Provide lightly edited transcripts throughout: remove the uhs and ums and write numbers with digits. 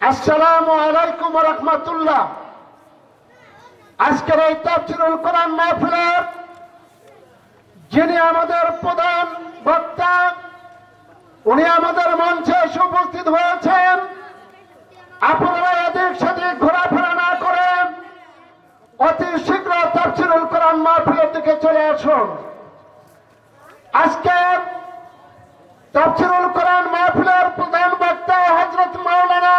আসসালামু আলাইকুম ওয়া রাহমাতুল্লাহ। আজকের এই তাফসীরুল কোরআন মাহফিলের যিনি আমাদের প্রধান বক্তা, উনি আমাদের মঞ্চে উপস্থিত হয়েছেন। আপনারা এদিক সেদিক ঘোরাফেরা না করে অতি শীঘ্র তাফসীরুল কোরআন মাহফিলের দিকে চলে আসুন। আজকে তাফসীরুল কোরআন মাহফিলের প্রধান বক্তা হযরত মাওলানা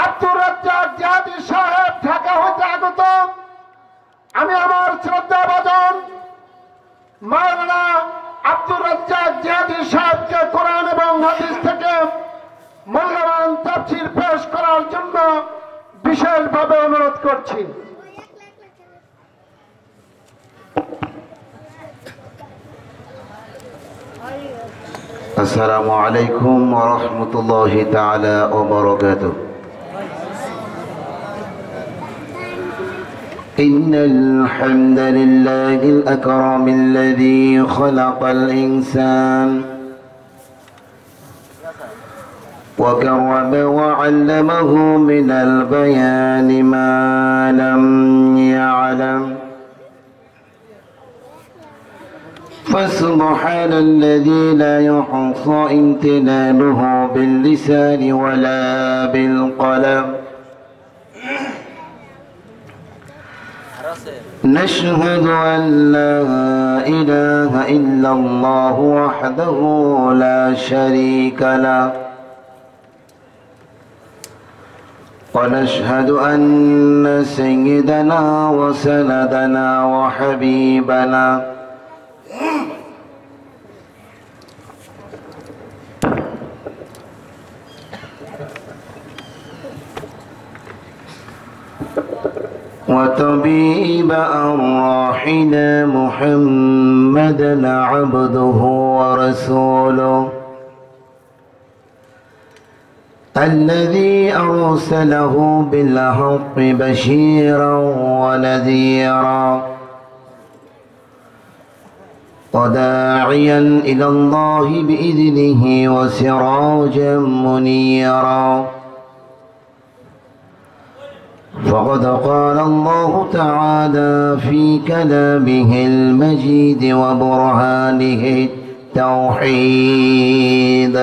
আব্দুর রাজ্জাক জিহাদি সাহেব ঢাকা হতে আগত। আমি আমার শ্রদ্ধাভাজন মাওলানা আব্দুর রাজ্জাক জিহাদি সাহেবকে কোরআন এবং হাদিস থেকে মূল্যবান তাফসীর পেশ করার জন্য বিশেষভাবে অনুরোধ করছি। السلام عليكم ورحمة الله تعالى وبركاته. إن الحمد لله الأكرم الذي خلق الإنسان وكرم وعلمه من البيان ما لم يعلم، فسبحان الذي لا يحصى امتنانه باللسان ولا بالقلم. نشهد أن لا إله إلا الله وحده لا شريك له، ونشهد أن سيدنا وسندنا وحبيبنا وطبيب أرواحنا محمدا عبده ورسوله الذي أرسله بالحق بشيرا ونذيرا وداعيا إلى الله بإذنه وسراجا منيرا. فقد قال الله تعالى في كلامه المجيد وبرهانه التوحيد: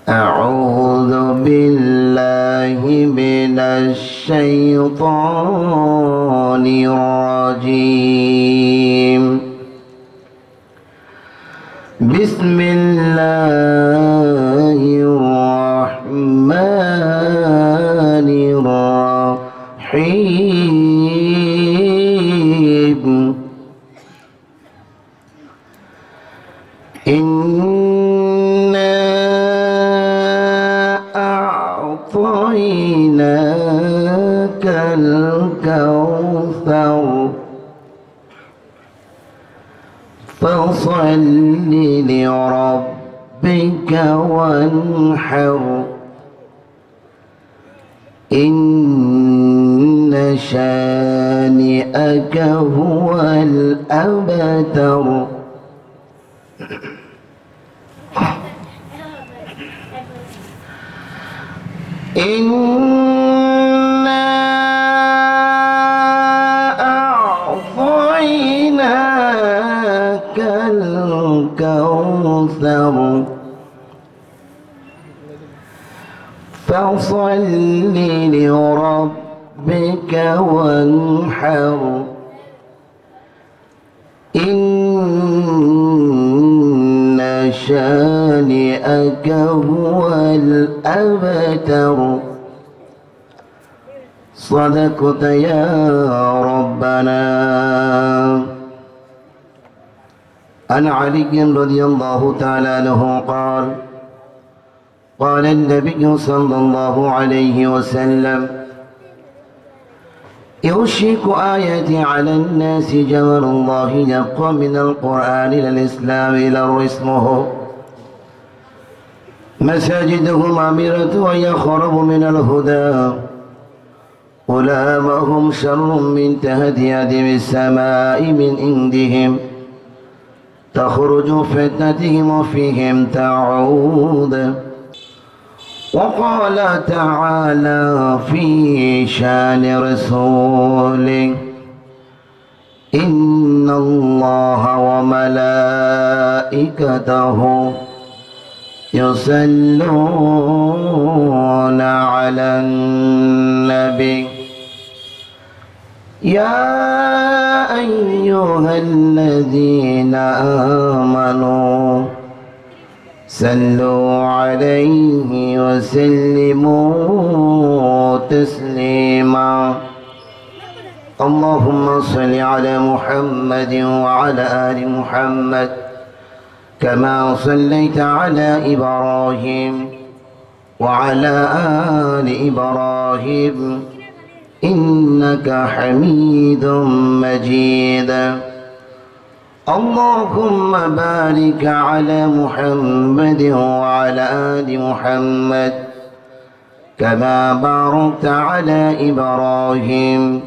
أعوذ بالله من الشيطان الرجيم. بسم الله الرحمن الرحيم. إنا أعطيناك الكوثر فصل لربك وانحر إن شانئك هو الأبتر. إنا أعطيناك الكوثر فصل لربك وانحر إن شانئك هو الأبتر. صدقت يا ربنا. عن علي رضي الله تعالى عنه قال: قال النبي صلى الله عليه وسلم: يوشك آياتي على الناس جمل الله يبقى من القرآن إلى الإسلام إلى اسمه مساجدهم عامرة ويخرب من الهدى أولئك شر من تهديد السماء من عندهم تخرج فتنتهم وفيهم تعود وقال تعالى في شان رسوله إن الله وملائكته يصلون على النبي يا أيها الذين آمنوا صلوا عليه وسلموا تسليما اللهم صل على محمد وعلى آل محمد كما صليت على إبراهيم وعلى آل إبراهيم إنك حميد مجيد اللهم بارك على محمد وعلى آل محمد كما باركت على إبراهيم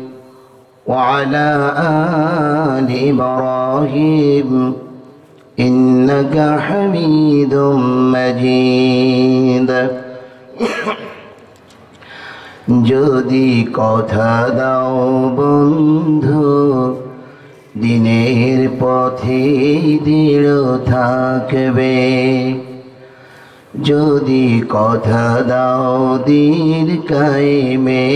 وعلى آل إبراهيم إنك حميد مجيد যদি কথা দাও বন্ধু দিনের পথে দৃঢ় থাকবে যদি কথা দাও দিন কায়েমে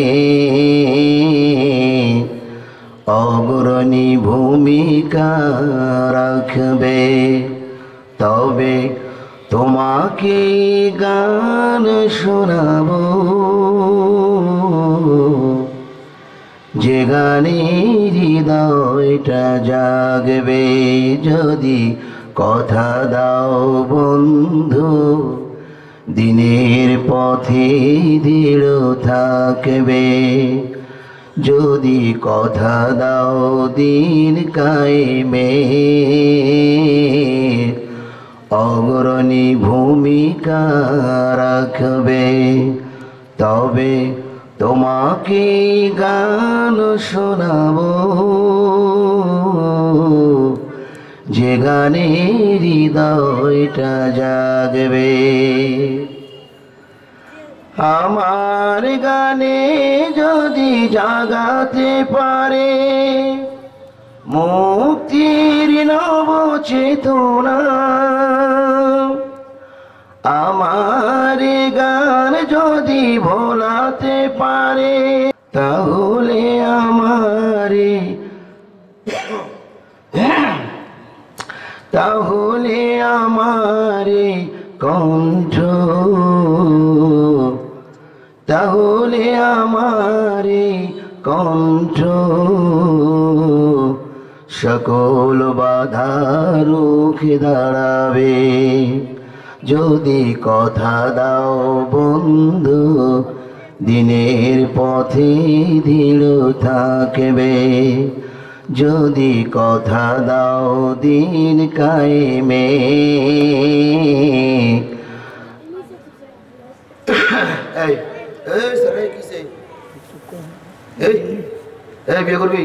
অগ্রণী ভূমিকা রাখবে তবে তোমাকে গান শোনাবো যে গানে হৃদয়টা জাগবে যদি কথা দাও বন্ধু দিনের পথে দৃঢ় থাকবে যদি কথা দাও দিন কায়েমে অগ্রণী ভূমিকা রাখবে তবে তোমাকে গান শোনাবো যে গানে হৃদয়টা জাগবে আমার গানে যদি জাগাতে পারে মুক্তির নব চেতনা আমার গান যদি ভোলাতে পারে তাহলে আমারে কণ্ঠ তাহলে আমারে কণ্ঠ সকল বাধা রুখে দাঁড়াবে যদি কথা দাও বন্ধু দিনের পথে দৃঢ় থাকবে যদি কথা দাও দিন কায়েমে বিয়ে করবি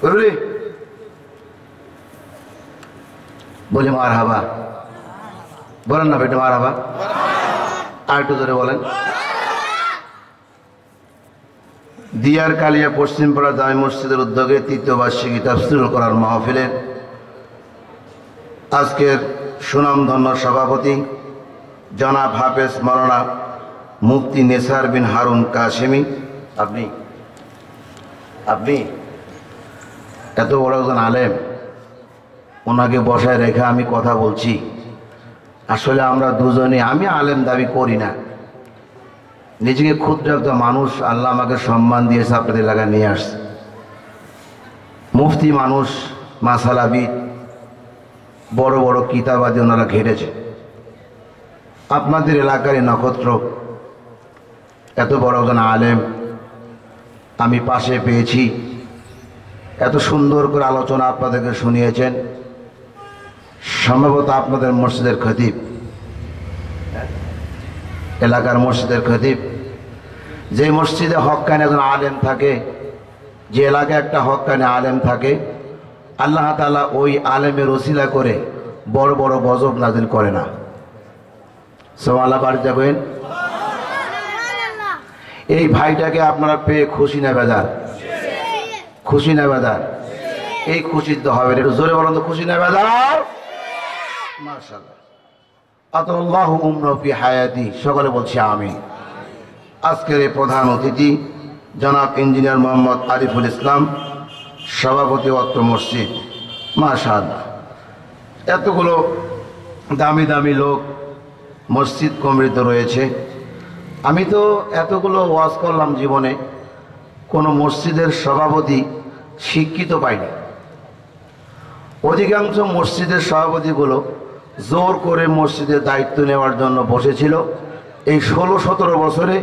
করবি বলে মার হাবা বলেন না বেটা মার হাবা আর একটু ধরে বলেন দিয়ার কালিয়া পশ্চিমপাড়া জামে মসজিদের উদ্যোগে তৃতীয় বার্ষিকী তাফসীরুল কোরআন মাহফিলের আজকের সুনামধন্য সভাপতি জনাব হাফেজ মাওলানা মুফতি নেসার বিন হারুন কাশেমি আপনি এত বড় একজন আলেম ওনাকে বসায় রেখে আমি কথা বলছি আসলে আমরা দুজনে আমি আলেম দাবি করি না নিজেকে ক্ষুদ্র একটা মানুষ আল্লাহ আমাকে সম্মান দিয়েছে আপনাদের এলাকায় নিয়ে আসছে মুফতি মানুষ মাসালাবিদ বড় বড় কিতাবাদি ওনারা ঘেটেছে আপনাদের এলাকার নক্ষত্র এত বড় একজন আলেম আমি পাশে পেয়েছি এত সুন্দর করে আলোচনা আপনাদেরকে শুনিয়েছেন সম্ভবত আপনাদের মসজিদের খতিব এলাকার মসজিদের খতিব যে মসজিদে হক্কানি একজন আলেম থাকে যে এলাকায় একটা হক্কানি আলেম থাকে আল্লাহ তাআলা ওই আলেমের ওসিলা করে বড় বড় গজব নাজিল করে না সুবহানাল্লাহ বাড়ি যাবেন। এই ভাইটাকে আপনারা পেয়ে খুশি না বেজার? খুশি না বেজার? এই খুশি তো হবে, একটু জোরে বলেন তো, খুশি না বেজার? মাশাআল্লাহ। আতাল্লাহু উমরা ফি হায়াতি, সকলে বলছি আমিন। আজকের এই প্রধান অতিথি জনাব ইঞ্জিনিয়ার মোহাম্মদ আরিফুল ইসলাম, সভাপতি অত্র মসজিদ। মাশাআল্লাহ, এতগুলো দামি দামি লোক মসজিদ কমিটিতে রয়েছে। আমি তো এতগুলো ওয়াজ করলাম, জীবনে কোনো মসজিদের সভাপতি শিক্ষিত পাইনি। অধিকাংশ মসজিদের সভাপতিগুলো জোর করে মসজিদের দায়িত্ব নেওয়ার জন্য বসেছিল। এই 16-17 বছরে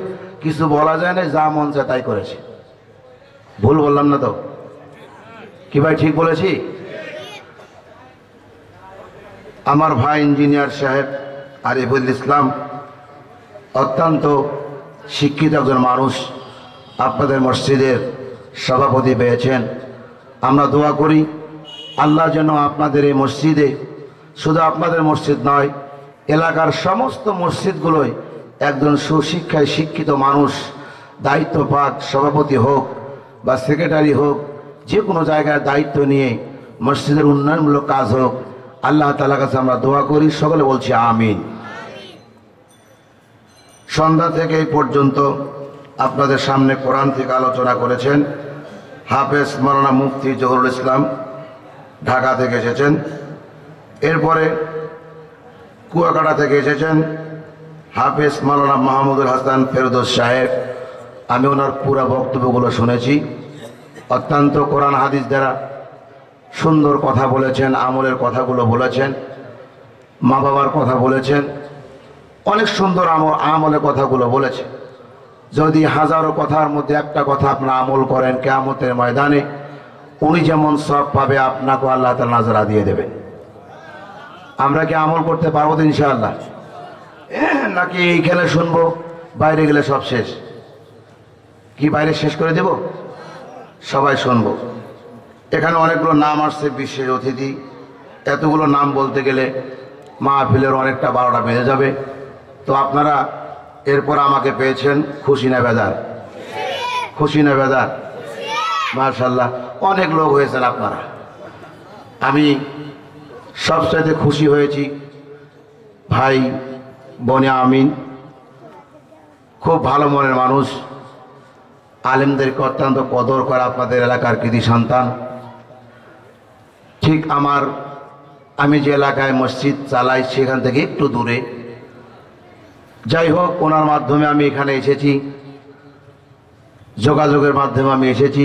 কিছু বলা যায় না, যা মন চায় তাই করেছে। ভুল বললাম না তো? কি ভাই ঠিক বলেছি? আমার ভাই ইঞ্জিনিয়ার সাহেব আরিফুল ইসলাম অত্যন্ত শিক্ষিত একজন মানুষ, আপনাদের মসজিদের সভাপতি পেয়েছেন। আমরা দোয়া করি আল্লাহ যেন আপনাদের এই মসজিদে, শুধু আপনাদের মসজিদ নয়, এলাকার সমস্ত মসজিদগুলোই একজন সুশিক্ষায় শিক্ষিত মানুষ দায়িত্ব পাক, সভাপতি হোক বা সেক্রেটারি হোক, যে কোনো জায়গায় দায়িত্ব নিয়ে মসজিদের উন্নয়নমূলক কাজ হোক। আল্লাহ তাআলার কাছে আমরা দোয়া করি, সকলে বলছি আমিন। সন্ধ্যা থেকে এই পর্যন্ত আপনাদের সামনে কোরআন থেকে আলোচনা করেছেন হাফেজ মাওলানা মুফতি জহুরুল ইসলাম, ঢাকা থেকে এসেছেন। এরপরে কুয়াকাটা থেকে এসেছেন হাফেজ মাওলানা মাহমুদুল হাসান ফেরদৌস সাহেব। আমি ওনার পুরো বক্তব্যগুলো শুনেছি। অত্যন্ত কোরআন হাদিস দ্বারা সুন্দর কথা বলেছেন, আমলের কথাগুলো বলেছেন, মা বাবার কথা বলেছেন, অনেক সুন্দর আমলের কথাগুলো বলেছে। যদি হাজারো কথার মধ্যে একটা কথা আপনারা আমল করেন, কিয়ামতের ময়দানে উনি যেমন সব পাবে, আপনাকে আল্লাহ তাআলা নাজরা দিয়ে দেবেন। আমরা কি আমল করতে পারবো তো ইনশাআল্লাহ? নাকি এইখানে শুনবো, বাইরে গেলে সব শেষ? কি বাইরে শেষ করে দেব? সবাই শুনবো। এখানে অনেকগুলো নাম আসছে বিশেষ অতিথি, এতগুলো নাম বলতে গেলে মাহফিলের অনেকটা 12টা বেজে যাবে। তো আপনারা এরপর আমাকে পেয়েছেন, খুশি না বেজার? খুশি না বেজার? মাশাআল্লাহ, অনেক লোক হয়েছেন আপনারা। আমি সবচাইতে খুশি হয়েছি ভাই বনে আমিন, খুব ভালো মনের মানুষ, আলেমদেরকে অত্যন্ত কদর করে, আপনাদের এলাকার কৃতি সন্তান। ঠিক আমি যে এলাকায় মসজিদ চালাই সেখান থেকে একটু দূরে। যাই হোক, ওনার মাধ্যমে আমি এখানে এসেছি, যোগাযোগের মাধ্যমে আমি এসেছি।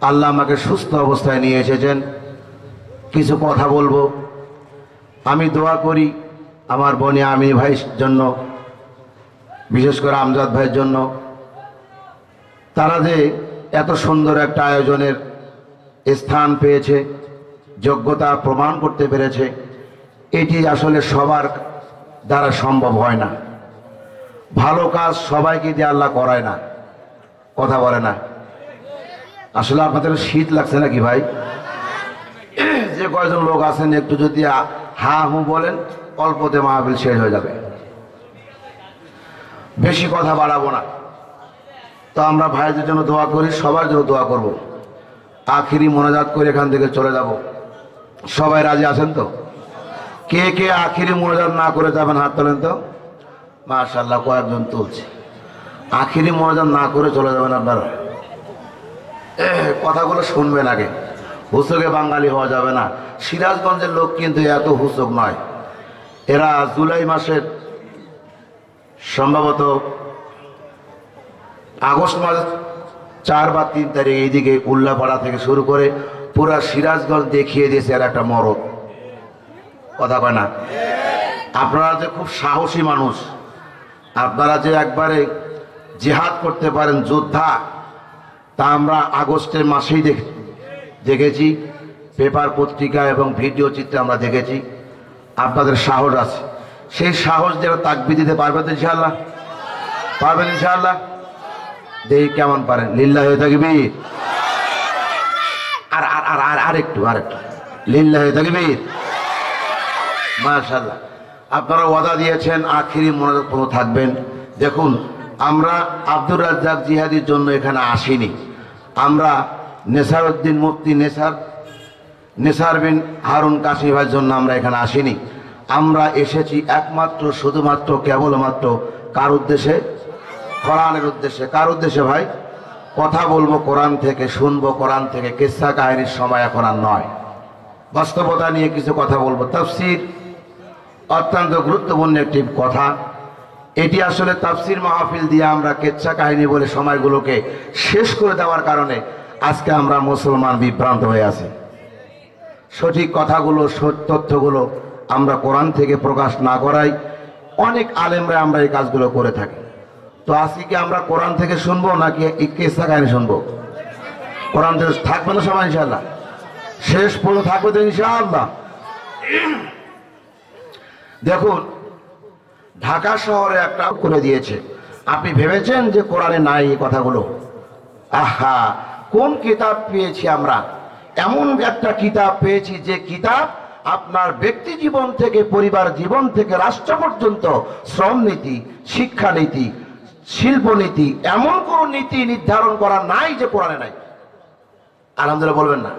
আল্লাহ আমাকে সুস্থ অবস্থায় নিয়ে এসেছেন। কিছু কথা বলবো। আমি দোয়া করি আমার বনে আমিন ভাইয়ের জন্য, বিশেষ করে আমজাদ ভাইয়ের জন্য। তারা যে এত সুন্দর একটা আয়োজনের স্থান পেয়েছে, যোগ্যতা প্রমাণ করতে পেরেছে, এটি আসলে সবার দ্বারা সম্ভব হয় না। ভালো কাজ সবাইকে দিয়ে আল্লাহ করায় না। কথা বলে না? আসলে আপনাদের শীত লাগছে নাকি ভাই? যে কয়জন লোক আছেন একটু যদি হা হু বলেন, অল্পতে মাহফিল শেষ হয়ে যাবে। বেশি কথা বাড়াবো না। তো আমরা ভাইদের জন্য দোয়া করি, সবার জন্য দোয়া করব। আখিরি মোনাজাত করে এখান থেকে চলে যাব। সবাই রাজি আছেন তো? কে কে আখিরি মোনাজাত না করে যাবেন হাত তোলেন তো। মাশাআল্লাহ, কয়েকজন তুলছে। আখিরি মোনাজাত না করে চলে যাবেন আপনারা। কথাগুলো শুনবেন আগে। হুসুকে বাঙালি হওয়া যাবে না। সিরাজগঞ্জের লোক কিন্তু এত হুসুক নয়। এরা জুলাই মাসের সম্ভবত আগস্ট মাস 4 বা 3 তারিখ এইদিকে উল্লাপাড়া থেকে শুরু করে পুরা সিরাজগঞ্জ দেখিয়ে দিয়েছে আর একটা মরদ। কথা কয় না? আপনারা যে খুব সাহসী মানুষ, আপনারা যে একবারে জিহাদ করতে পারেন, যোদ্ধা, তা আমরা আগস্টের মাসেই দেখেছি। পেপার পত্রিকা এবং ভিডিও চিত্রে আমরা দেখেছি। আপনাদের সাহস আছে। সেই সাহস যারা তাকবীর দিতে পারবেন তো ইনশাআল্লাহ? পারবেন ইনশাআল্লাহ? দেখি কেমন পারেন। লিল্লাহি তাকবীর। আর একটু লিল্লাহি তাকবীর। মাশাআল্লাহ। আপনারা ওয়াদা দিয়েছেন আখিরি মোনাজাত পর্যন্ত থাকবেন। দেখুন, আমরা আব্দুর রাজ্জাক জিহাদির জন্য এখানে আসিনি। আমরা নেসার উদ্দিন মুফতি নেসার বিন হারুন কাশিম ভাইয়ের জন্য আমরা এখানে আসিনি। আমরা এসেছি একমাত্র শুধুমাত্র কেবলমাত্র কার উদ্দেশ্যে? কোরআনের উদ্দেশ্যে। কার উদ্দেশ্যে ভাই? কথা বলবো কোরআন থেকে, শুনবো কোরআন থেকে। কিসসা কাহিনীর সময় এখন আর নয়, বাস্তবতা নিয়ে কিছু কথা বলবো। তাফসীর অত্যন্ত গুরুত্বপূর্ণ একটি কথা। এটি আসলে তাফসীর মাহফিল দিয়ে আমরা কিসসা কাহিনী বলে সময়গুলোকে শেষ করে দেওয়ার কারণে আজকে আমরা মুসলমান বিভ্রান্ত হয়ে আছি। সঠিক কথাগুলো, তথ্যগুলো আমরা কোরআন থেকে প্রকাশ না করাই অনেক আলেমরা আমরা এই কাজগুলো করে থাকি। তো আজকে কি আমরা কোরআন থেকে শুনবো নাকি কিসসা কাহিনী শুনবো? কোরআন থেকে থাকবে না সবাই ইনশাআল্লাহ? শেষ পর্যন্ত থাকবে তো ইনশাআল্লাহ? দেখুন, ঢাকা শহরে একটা করে দিয়েছে। আপনি ভেবেছেন যে কোরআনে নাই এই কথাগুলো? আহা, কোন কিতাব পেয়েছি আমরা? এমন একটা কিতাব পেয়েছি যে কিতাব আপনার ব্যক্তি জীবন থেকে, পরিবার জীবন থেকে, রাষ্ট্র পর্যন্ত শ্রম নীতি, শিক্ষানীতি, শিল্পনীতি, এমন কোন নীতি নির্ধারণ করা নাই যে কোরআনে নাই। আলহামদুলিল্লাহ বলবেন না?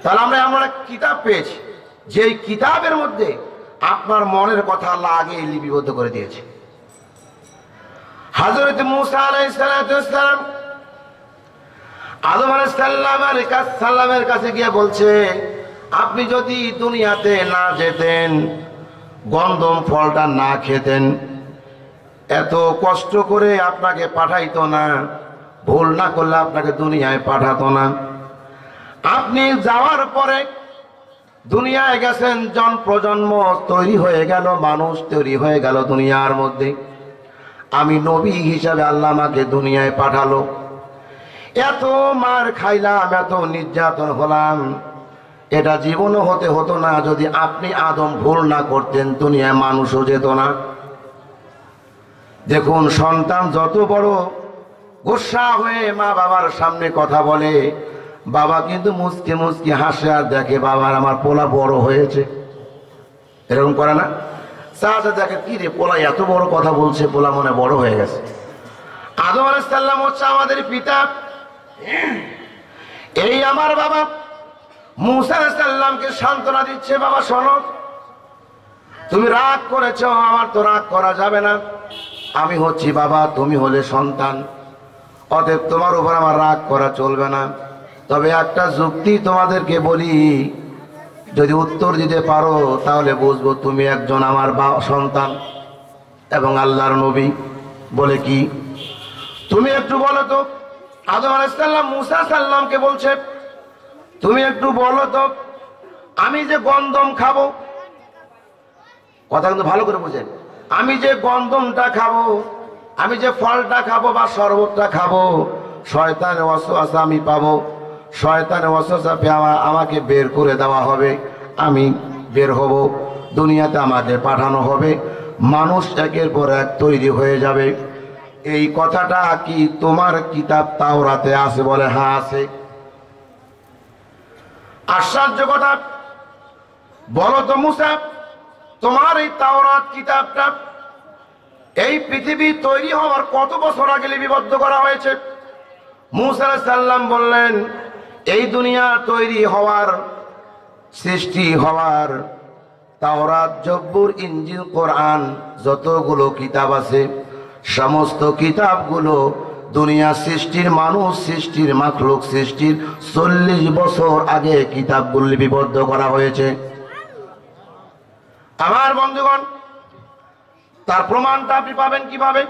তাহলে আমরা এমন একটা কিতাব পেয়েছি যেই কিতাবের মধ্যে আপনার মনের কথা আল্লাহ আগে লিপিবদ্ধ করে দিয়েছে। হযরত মূসা আলাইহিস সালাম আদম আলাইহিস সালামের কাছে গিয়ে বলছে, আপনি যদি দুনিয়াতে না যেতেন, গন্ধম ফলটা না খেতেন, এত কষ্ট করে আপনাকে পাঠাইতো না, ভুল না করলে আপনাকে দুনিয়ায় পাঠাতো না। আপনি যাওয়ার পরে দুনিয়ায় গেছেন, প্রজন্ম তৈরি হয়ে গেল, মানুষ তৈরি হয়ে গেল দুনিয়ার মধ্যে। আমি নবী হিসাবে আল্লাহ আমাকে দুনিয়ায় পাঠালো। এত মার খাইলাম, এত নির্যাতন হলাম, এটা জীবনও হতে হতো না যদি আপনি আদম ভুল না করতেন, দুনিয়ায় মানুষও যেত না। দেখুন, সন্তান যত বড় গোসা হয়ে মা বাবার সামনে কথা বলে, বাবা কিন্তু মুচকি মুচকি হাসে আর দেখে বাবার আমার পোলা বড় হয়েছে। এরকম করে না? চাচা দেখে, কি রে পোলা এত বড় কথা বলছে, পোলা মনে বড় হয়ে গেছে। আদম আলাইহিস সালাম হচ্ছে আমাদের পিতা, এই আমার বাবা। মূসা আলাইহিস সালামকে সান্ত্বনা দিচ্ছে, বাবা শোনো, তুমি রাগ করেছো, আমার তো রাগ করা যাবে না। আমি হচ্ছি বাবা, তুমি হলে সন্তান, অতএব তোমার উপর আমার রাগ করা চলবে না। তবে একটা যুক্তি তোমাদেরকে বলি, যদি উত্তর দিতে পারো তাহলে বুঝবো তুমি একজন আমার সন্তান এবং আল্লাহর নবী। বলে কি? তুমি একটু বলো তো। আদম আলাইহিস সালাম মূসা সাল্লামকে বলছে, তুমি একটু বলো তো, আমি যে গন্ধম খাবো, কথা কিন্তু ভালো করে বুঝেন, আমি যে গন্ধমটা খাবো, আমি যে ফলটা খাবো বা শরবতটা খাবো, শয়তানের ওয়াসওয়াসা আমি পাবো, শয়তানের ওয়াসওয়াসা পেয়ে আমাকে বের করে দেওয়া হবে, আমি বের হব, দুনিয়াতে আমাকে পাঠানো হবে, মানুষ একের পর এক তৈরি হয়ে যাবে। এই কথাটা কি তোমার কিতাব তাওরাতে আছে? বলে হ্যাঁ আছে। আশ্চর্য কথা। বলো তো মূসা, তোমার এই তাওরাত কিতাবটা এই পৃথিবী তৈরি হওয়ার কত বছর আগে লিপিবদ্ধ করা হয়েছে? মূসা আলাইহিস সালাম বললেন, এই দুনিয়া তৈরি হওয়ার, সৃষ্টি হওয়ার তাওরাত, জব্বুর, ইনজিল, কোরআন যতগুলো কিতাব আছে, সমস্ত কিতাবগুলো দুনিয়া সৃষ্টির, মানুষ সৃষ্টির, মাখলুক সৃষ্টির 40 বছর আগে কিতাবগুলো লিপিবদ্ধ করা হয়েছে। আমার বন্ধুগণ, তার প্রমাণটা আপনি পাবেন কিভাবে?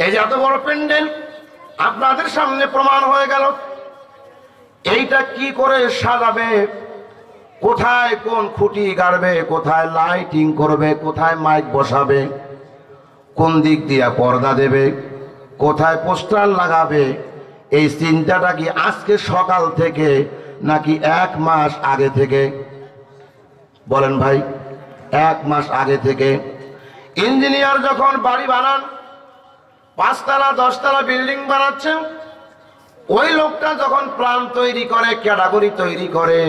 এই যে এত বড় প্যান্ডেল আপনাদের সামনে প্রমাণ হয়ে গেল, এইটা কি করে সাজাবে, কোথায় কোন খুঁটি গাড়বে, কোথায় লাইটিং করবে, কোথায় মাইক বসাবে, কোন দিক দিয়ে পর্দা দেবে, কোথায় পোস্টার লাগাবে, এই চিন্তাটা কি আজকে সকাল থেকে নাকি 1 মাস আগে থেকে? বলেন ভাই, 1 মাস আগে থেকে। ইঞ্জিনিয়ার যখন বাড়ি বানান, 5 তলা 10 তলা বিল্ডিং বানাচ্ছেন, ওই লোকটা যখন প্ল্যান তৈরি করে, ক্যাটাগরি তৈরি করে,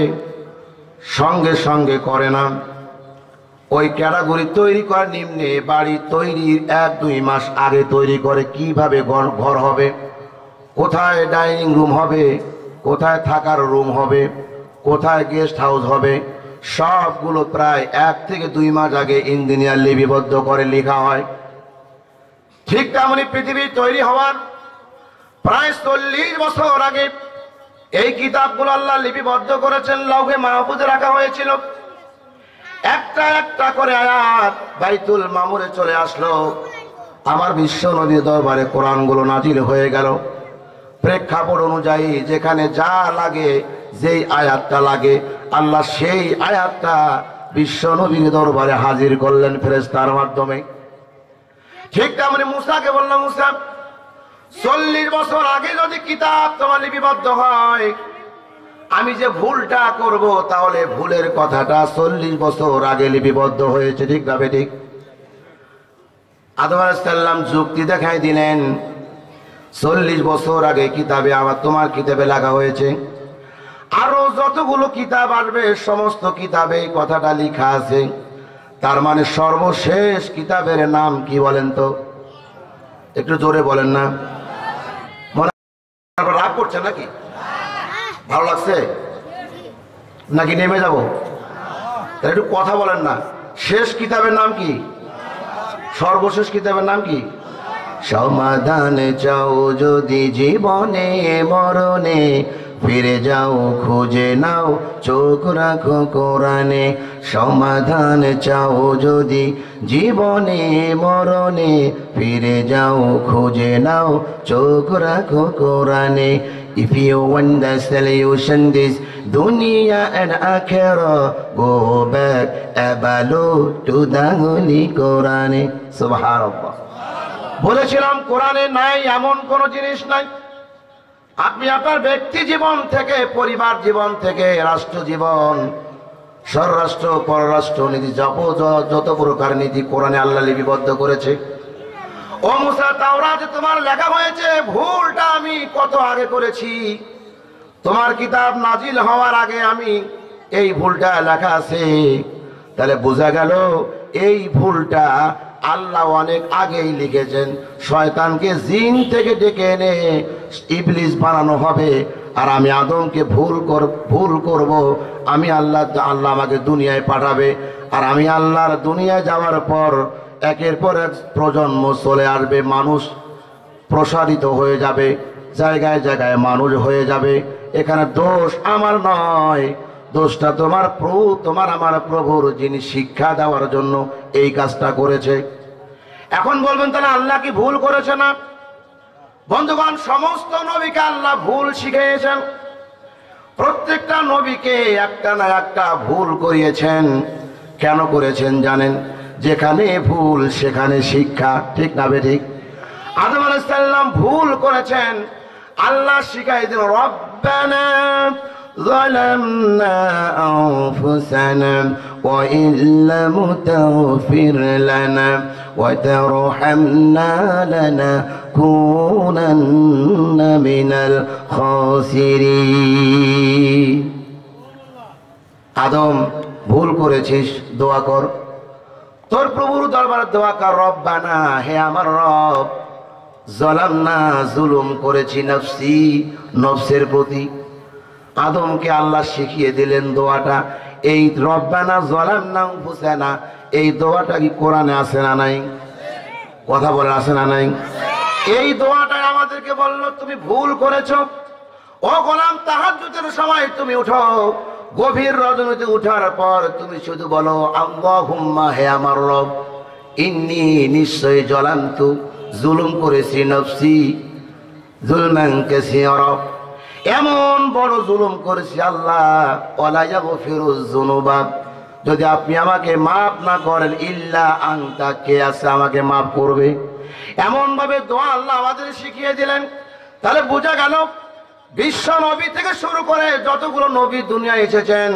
সঙ্গে সঙ্গে করে না। ওই ক্যাটাগরি তৈরি করে নিম্নে, বাড়ি তৈরির 1-2 মাস আগে তৈরি করে কিভাবে ঘর হবে, কোথায় ডাইনিং রুম হবে, কোথায় থাকার রুম হবে, কোথায় গেস্ট হাউস হবে, সবগুলো প্রায় 1 থেকে 2 মাস আগে ইঞ্জিনিয়ার লিপিবদ্ধ করে লেখা হয়। ঠিক তেমনি পৃথিবী তৈরি হওয়ার প্রায় 40 বছর আগে এই কিতাবগুলো আল্লাহ লিপিবদ্ধ করেছেন, লৌহে মাহফুজে রাখা হয়েছিল। একটা একটা করে আয়াত বাইতুল মামুরে চলে আসলো। আমার বিশ্ব নবীর দরবারে কোরআনগুলো নাজিল হয়ে গেল। প্রেক্ষাপট অনুযায়ী যেখানে যা লাগে, যেই আয়াতটা লাগে, আল্লাহ সেই আয়াতটা বিশ্ব নবীর দরবারে হাজির করলেন ফেরেশতার মাধ্যমে। ঠিক তেমনি মুসাকে বললাম, মুসা 40 বছর আগে যদি কিতাব তোমার লিপিবদ্ধ হয়, আমি যে ভুলটা করব তাহলে ভুলের কথাটা 40 বছর আগে লিপিবদ্ধ হয়েছে। ঠিক না ঠিক? আদম আলাইহিস সালাম যুক্তি দেখাই দিলেন, 40 বছর আগে কিতাবে আমার তোমার কিতাবে লাগা হয়েছে, আরো যতগুলো কিতাব আসবে সমস্ত কিতাবে এই কথাটা লেখা আছে। তার মানে সর্বশেষ কিতাবের নাম কি বলেন তো? একটু জোরে বলেন না। মনে রাগ করছে নাকি? ভালো লাগছে নাকি নেমে যাব? একটু কথা বলেন না। শেষ কিতাবের নাম কি? সর্বশেষ কিতাবের নাম কি? সমাধান চাও যদি জীবনে মরণে, ফিরে যাও খুঁজে নাও চোখ রাখো কোরআনে। সমাধান চাও যদি জীবনে মরণে, ফিরে যাও খুঁজে নাও চোখ রাখো কোরআনে। If you want the solution this dunya and akhirah, go back abalo to the holy Quran. Subhanallah. বলেছিলাম কোরআনে নাই এমন কোন জিনিস নাই। আপনি আপনার ব্যক্তি জীবন থেকে, পরিবার জীবন থেকে, রাষ্ট্র জীবন, স্বরাষ্ট্র পররাষ্ট্র নীতি, যত প্রকার নীতি কোরআনে আল্লাহ লিপিবদ্ধ করেছে। ও মুসা, তাওরাতে তোমার লেখা হয়েছে, ভুলটা আমি কত আগে করেছি। তোমার কিতাব নাজিল হওয়ার আগে আমি এই ভুলটা লেখা আছে। তাহলে বোঝা গেল এই ভুলটা আল্লাহ অনেক আগেই লিখেছেন। শয়তানকে জিন থেকে ডেকে এনে ইবলিস বানানো হবে, আর আমি আদমকে ভুল করব। আমি আল্লাহ আমাকে দুনিয়ায় পাঠাবে, আর আমি আল্লাহর দুনিয়ায় যাওয়ার পর একের পর এক প্রজন্ম চলে আসবে, মানুষ প্রসারিত হয়ে যাবে, জায়গায় জায়গায় মানুষ হয়ে যাবে। এখানে দোষ আমার নয়, দোষটা তোমার আমার প্রভুর, যিনি শিক্ষা দেওয়ার জন্য এই কাজটা করেছে। এখন বলবেন তাহলে আল্লাহ কি ভুল করেছে না? বন্ধুগণ, সমস্ত নবীকে আল্লাহ ভুল শিখিয়েছেন। প্রত্যেকটা নবীকে একটা না একটা ভুল করিয়েছেন। কেন করেছেন জানেন? যেখানে ভুল সেখানে শিক্ষা। ঠিক না বেঠিক? আদম আলাইহিস সালাম ভুল করেছেন, আল্লাহ শিখাই দিল, রব্বানা ظلمنا أنفسنا وإن لم تغفر لنا وترحمنا لنكونن من الخاسرين। আদম ভুল করেছিস, দোয়া কর, তোর প্রভুর দরবারে দোয়া কর, রব্বানা, হে আমার রব, জালামনা, জুলুম করেছি, নফসি, নফসের প্রতি। আদমকে আল্লাহ শিখিয়ে দিলেন দোয়াটা। এই রব্বানা যালামনা আনফুসানা, এই দোয়াটা কি কোরআনে আছে না নাই? কথা বলে আছে না নাই? এই দোয়াটাই আমাদেরকে বলল, তুমি ভুল করেছো। ও গোলাম, তাহাজ্জুদের সময় তুমি উঠো, গভীর রজনীতে উঠার পর তুমি শুধু বলো, আল্লাহুম্মা, হে আমার রব, ইন্নী, নিশ্চয়, জালামতু, জুলুম করেছি, নফসি জুলমান কাসীরা, এমন বড় জুলুম করেছি আল্লাহ, ওয়ালা ইয়াগফিরুয যুনুবা, যদি আপনি আমাকে মাফ না করেন, ইল্লা আনতা, কে আছে আমাকে মাফ করবে? এমন ভাবে দোয়া আল্লাহ আমাদের শিখিয়ে দিলেন। তাহলে বোঝা গেল বিশ্ব নবী থেকে শুরু করে যতগুলো নবী দুনিয়ায় এসেছেন,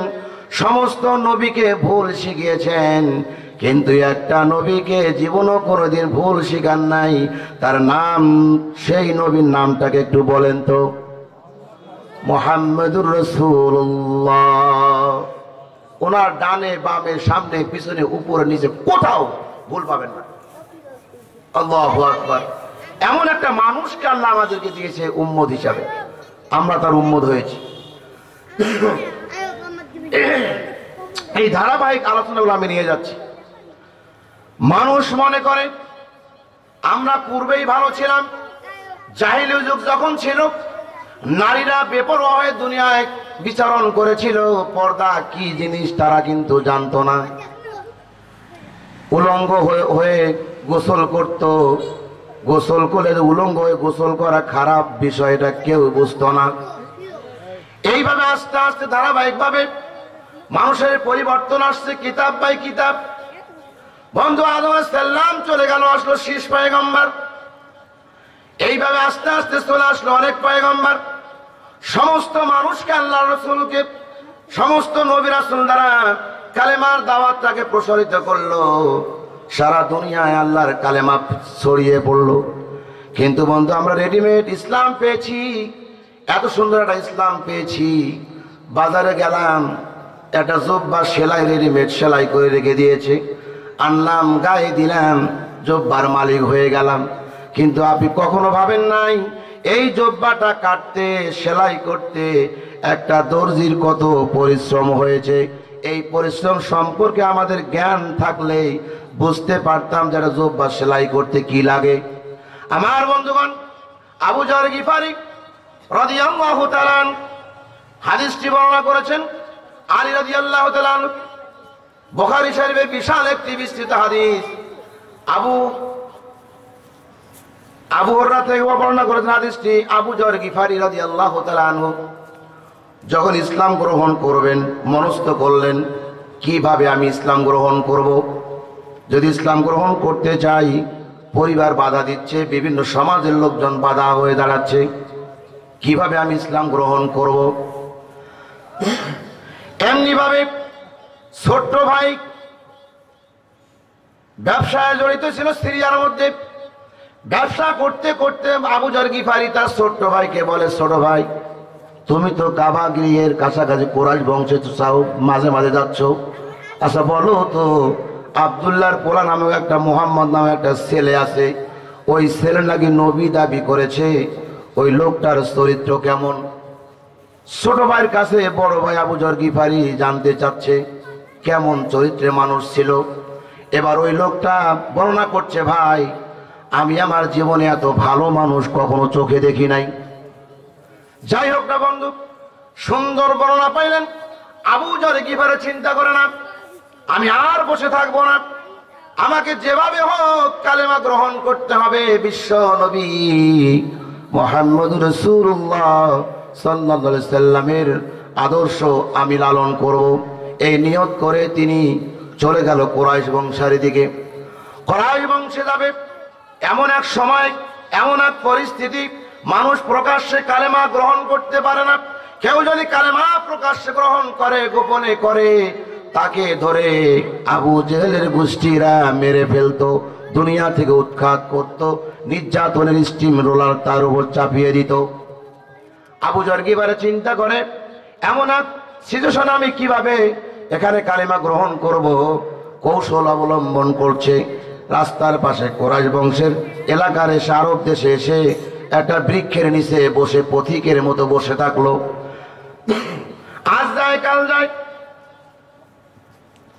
সমস্ত নবীকে ভুল শিখিয়েছেন, কিন্তু একটা নবীকে জীবনও কোনোদিন ভুল শিখান নাই। তার নাম, সেই নবীর নামটাকে একটু বলেন তো। মুহাম্মাদুর রাসূলুল্লাহ। ওনার ডানে বামে সামনে পিছনে উপরে নিচে কোথাও ভুল পাবেন না। আল্লাহু আকবার। এমন একটা মানুষকে আল্লাহ আমাদেরকে দিয়েছে উম্মত হিসাবে, আমরা তার উম্মত হয়েছি। এই ধারাবাহিক আলোচনাগুলো আমি নিয়ে যাচ্ছি। মানুষ মনে করে আমরা পূর্বেই ভালো ছিলাম, জাহিলি যুগ যখন ছিল নারীরা বেপরোয়া হয়ে দুনিয়ায় বিচরণ করেছিল, পর্দা কি জিনিস তারা কিন্তু জানতো না। উলঙ্গ হয়ে গোসল করত, গোসল করে উলঙ্গ হয়ে গোসল করা খারাপ বিষয়টা কেউ বুঝতো না। এইভাবে আস্তে আস্তে ধারাবাহিকভাবে মানুষের পরিবর্তন আসছে কিতাব বাই কিতাব। বন্ধু আদম আলাইহিস সালাম চলে গেল, আসলো শেষ পয়গম্বর। এইভাবে আস্তে আস্তে চলে আসলো অনেক পয়গম্বর। সমস্ত মানুষকে আল্লাহ রাসূলকে সমস্ত নবী রাসূল দ্বারা কালেমার দাওয়াতটাকে প্রসারিত করলো, সারা দুনিয়ায় আল্লাহর কালেমা ছড়িয়ে পড়লো। কিন্তু বন্ধু আমরা রেডিমেড ইসলাম পেয়েছি, এত সুন্দর একটা ইসলাম পেয়েছি, বাজারে গেলাম একটা জুব্বা সেলাই রেডিমেড সেলাই করে রেখে দিয়েছে, আনলাম গায়ে দিলাম, জব্বার মালিক হয়ে গেলাম। কিন্তু আপনি কখনো ভাবেন নাই এই জব্বাটা কাটতে সেলাই করতে একটা দর্জির কত পরিশ্রম হয়েছে। এই পরিশ্রম সম্পর্কে আমাদের জ্ঞান থাকলে বুঝতে পারতাম যারা জব্বা সেলাই করতে কি লাগে। আমার বন্ধুগণ, আবু যর গিফারি রাদিয়াল্লাহু তাআলা হাদিসটি বর্ণনা করেছেন। আলী রাদিয়াল্লাহু তাআলা বুখারী শরীফের বিশাল একটি বিস্তৃত হাদিস। আবু হুরায়রা থেকে বর্ণনা করেছেন হাদিসটি। আবু যর গিফারি রাদিয়াল্লাহু তাআলা আনহু যখন ইসলাম গ্রহণ করবেন মনস্থ করলেন কিভাবে আমি ইসলাম গ্রহণ করব। যদি ইসলাম গ্রহণ করতে চাই পরিবার বাধা দিচ্ছে, বিভিন্ন সমাজের লোকজন বাধা হয়ে দাঁড়াচ্ছে, কিভাবে আমি ইসলাম গ্রহণ করব। এমনি ভাবে ছোট্ট ভাই ব্যবসায় জড়িত ছিল সিরিয়ার মধ্যে। ব্যবসা করতে করতে আবু যর গিফারি তার ছোট্ট ভাইকে বলে, ছোট ভাই তুমি তো কাবা গৃহের কাছাকাছি কোরাইশ বংশে চাও, মাঝে মাঝে যাচ্ছ, আচ্ছা বলো তো আব্দুল্লাহর পোলা নামে একটা মুহাম্মদ নামে একটা ছেলে আছে, ওই ছেলে নাকি নবী দাবি করেছে, ওই লোকটার চরিত্র কেমন? ছোট ভাইয়ের কাছে বড় ভাই আবু যর গিফারি জানতে চাচ্ছে কেমন চরিত্রের মানুষ ছিল। এবার ওই লোকটা বর্ণনা করছে, ভাই আমি আমার জীবনে এত ভালো মানুষ কখনো চোখে দেখি নাই। যাই হোক না বন্ধু, সুন্দর বর্ণনা পাইলেন। আবু যর গিফারি চিন্তা করে না আমি আর বসে থাকবো না, আমাকে যেভাবে হোক কালেমা গ্রহণ করতে হবে, বিশ্ব নবী মুহাম্মদুর রাসূলুল্লাহ সাল্লাল্লাহু আলাইহি সাল্লামের আদর্শ আমি লালন করব। এই নিয়ত করে তিনি চলে গেল কুরাইশ বংশের দিকে। কুরাইশ বংশে যাবে এমন এক সময়, এমন এক পরিস্থিতি, মানুষ প্রকাশ্যে কালেমা গ্রহণ করতে পারে না। কেউ যদি কালেমা প্রকাশ্যে গ্রহণ করে গোপনে করে তাকে ধরে আবু জেহেলের গোষ্ঠীরা মেরে ফেলতো, দুনিয়া থেকে উৎখাত করত, নির্যাতনের স্টিম রোলার তার উপর চাপিয়ে দিত। আবু যর গিফারি চিন্তা করে এমন এক সিচুয়েশন আমি কিভাবে এখানে কালেমা গ্রহণ করব, কৌশল অবলম্বন করছে। রাস্তার পাশে কুরাইশ বংশের এলাকার এসে আরব দেশে এসে একটা বৃক্ষের নিচে বসে পথিকের মতো বসে থাকলো। আজ যায় কাল যায়,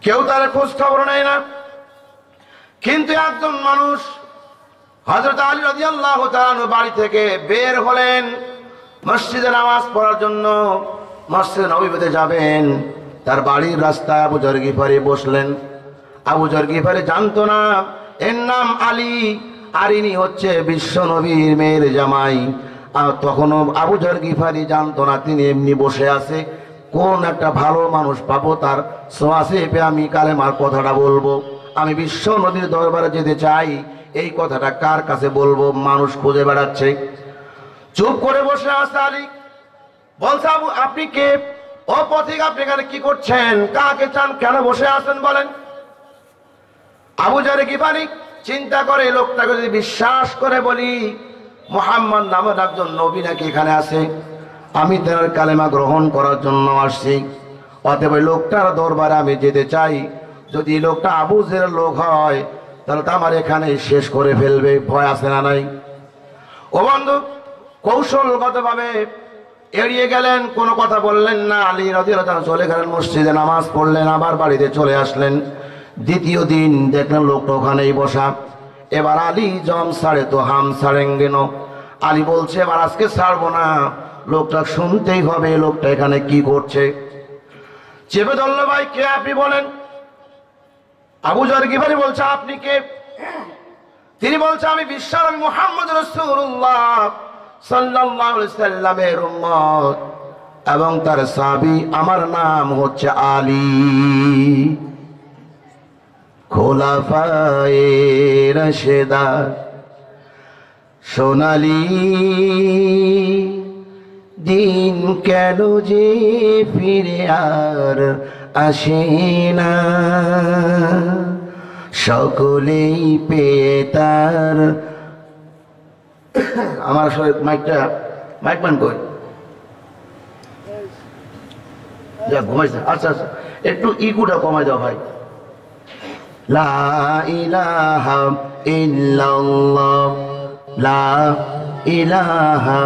কেউ তার খোঁজ খবর নেয় না। কিন্তু একজন মানুষ হযরত আলী রাদিয়াল্লাহু তাআলা আনহু বাড়ি থেকে বের হলেন মসজিদে নামাজ পড়ার জন্য, মসজিদে নববীতে যাবেন। তার বাড়ির রাস্তায় আবু যর গিফারি বসলেন। আবু যর গিফারি জানতো না এর নাম আলী, আর ইনি হচ্ছে বিশ্ব নবীর মেয়ের জামাই। আর তখনও আবু যর গিফারি জানতো না তিনি এমনি বসে আছে, কোন একটা ভালো মানুষ পাবো তার সোয়াসে পেয়ে আমি কালেমার কথাটা বলবো, আমি বিশ্ব নবীর দরবারে যেতে চাই, এই কথাটা কার কাছে বলবো, মানুষ খুঁজে বেড়াচ্ছে। চুপ করে বসে আছে আলী। বলছে, আবু আপনি কে? ও পথিক আপনি এখানে কি করছেন? কাকে চান? কেন বসে আছেন বলেন? আবু যর গিফারি চিন্তা করে লোকটাকে যদি বিশ্বাস করে বলি মুহাম্মদ নামের একজন নবী নাকি এখানে আছে, আমি তার কালেমা গ্রহণ করার জন্য আসছি, অতএব ওই লোকটার দরবারে আমি যেতে চাই। যদি এই লোকটা আবু জেহেলের লোক হয় তাহলে তো আমার এখানে শেষ করে ফেলবে। ভয় আছে না নাই? ও বন্ধু, কৌশলগতভাবে এড়িয়ে গেলেন, কোনো কথা বললেন না। আলী রাদিয়াল্লাহু তাআলা চলে গেলেন মসজিদে, নামাজ পড়লেন, আবার বাড়িতে চলে আসলেন। দ্বিতীয় দিন দেখলেন লোকটা ওখানেই বসা। এবার আলী জম ছাড়ে তো হাম ছাড়েঙ্গে ন। আলী বলছে এবার আজকে ছাড়বো না, লোকটা শুনতেই হবে লোকটা এখানে কি করছে। চেপে ধরল, ভাই কে আপনি বলেন? আবু যর গিফারি বলছে আপনি কে? তিনি বলছে আমি বিশ্বনবী মুহাম্মদ রাসূলুল্লাহ সাল্লাল্লাহু আলাইহি সাল্লামের উম্মত এবং তার সাহাবী, আমার নাম হচ্ছে আলী। খোলাফায়ে রাশেদার সোনালী দিন কেন যে ফিরে আর আসে না, সকলেই পেয়ে তার। আমার আসলে মাইক বান কই যা ঘুমাইছে। আচ্ছা আচ্ছা, একটু ইকুটা কমাই দাও ভাই। লা ইলাহা ইল্লাল্লাহ, লা ইলাহা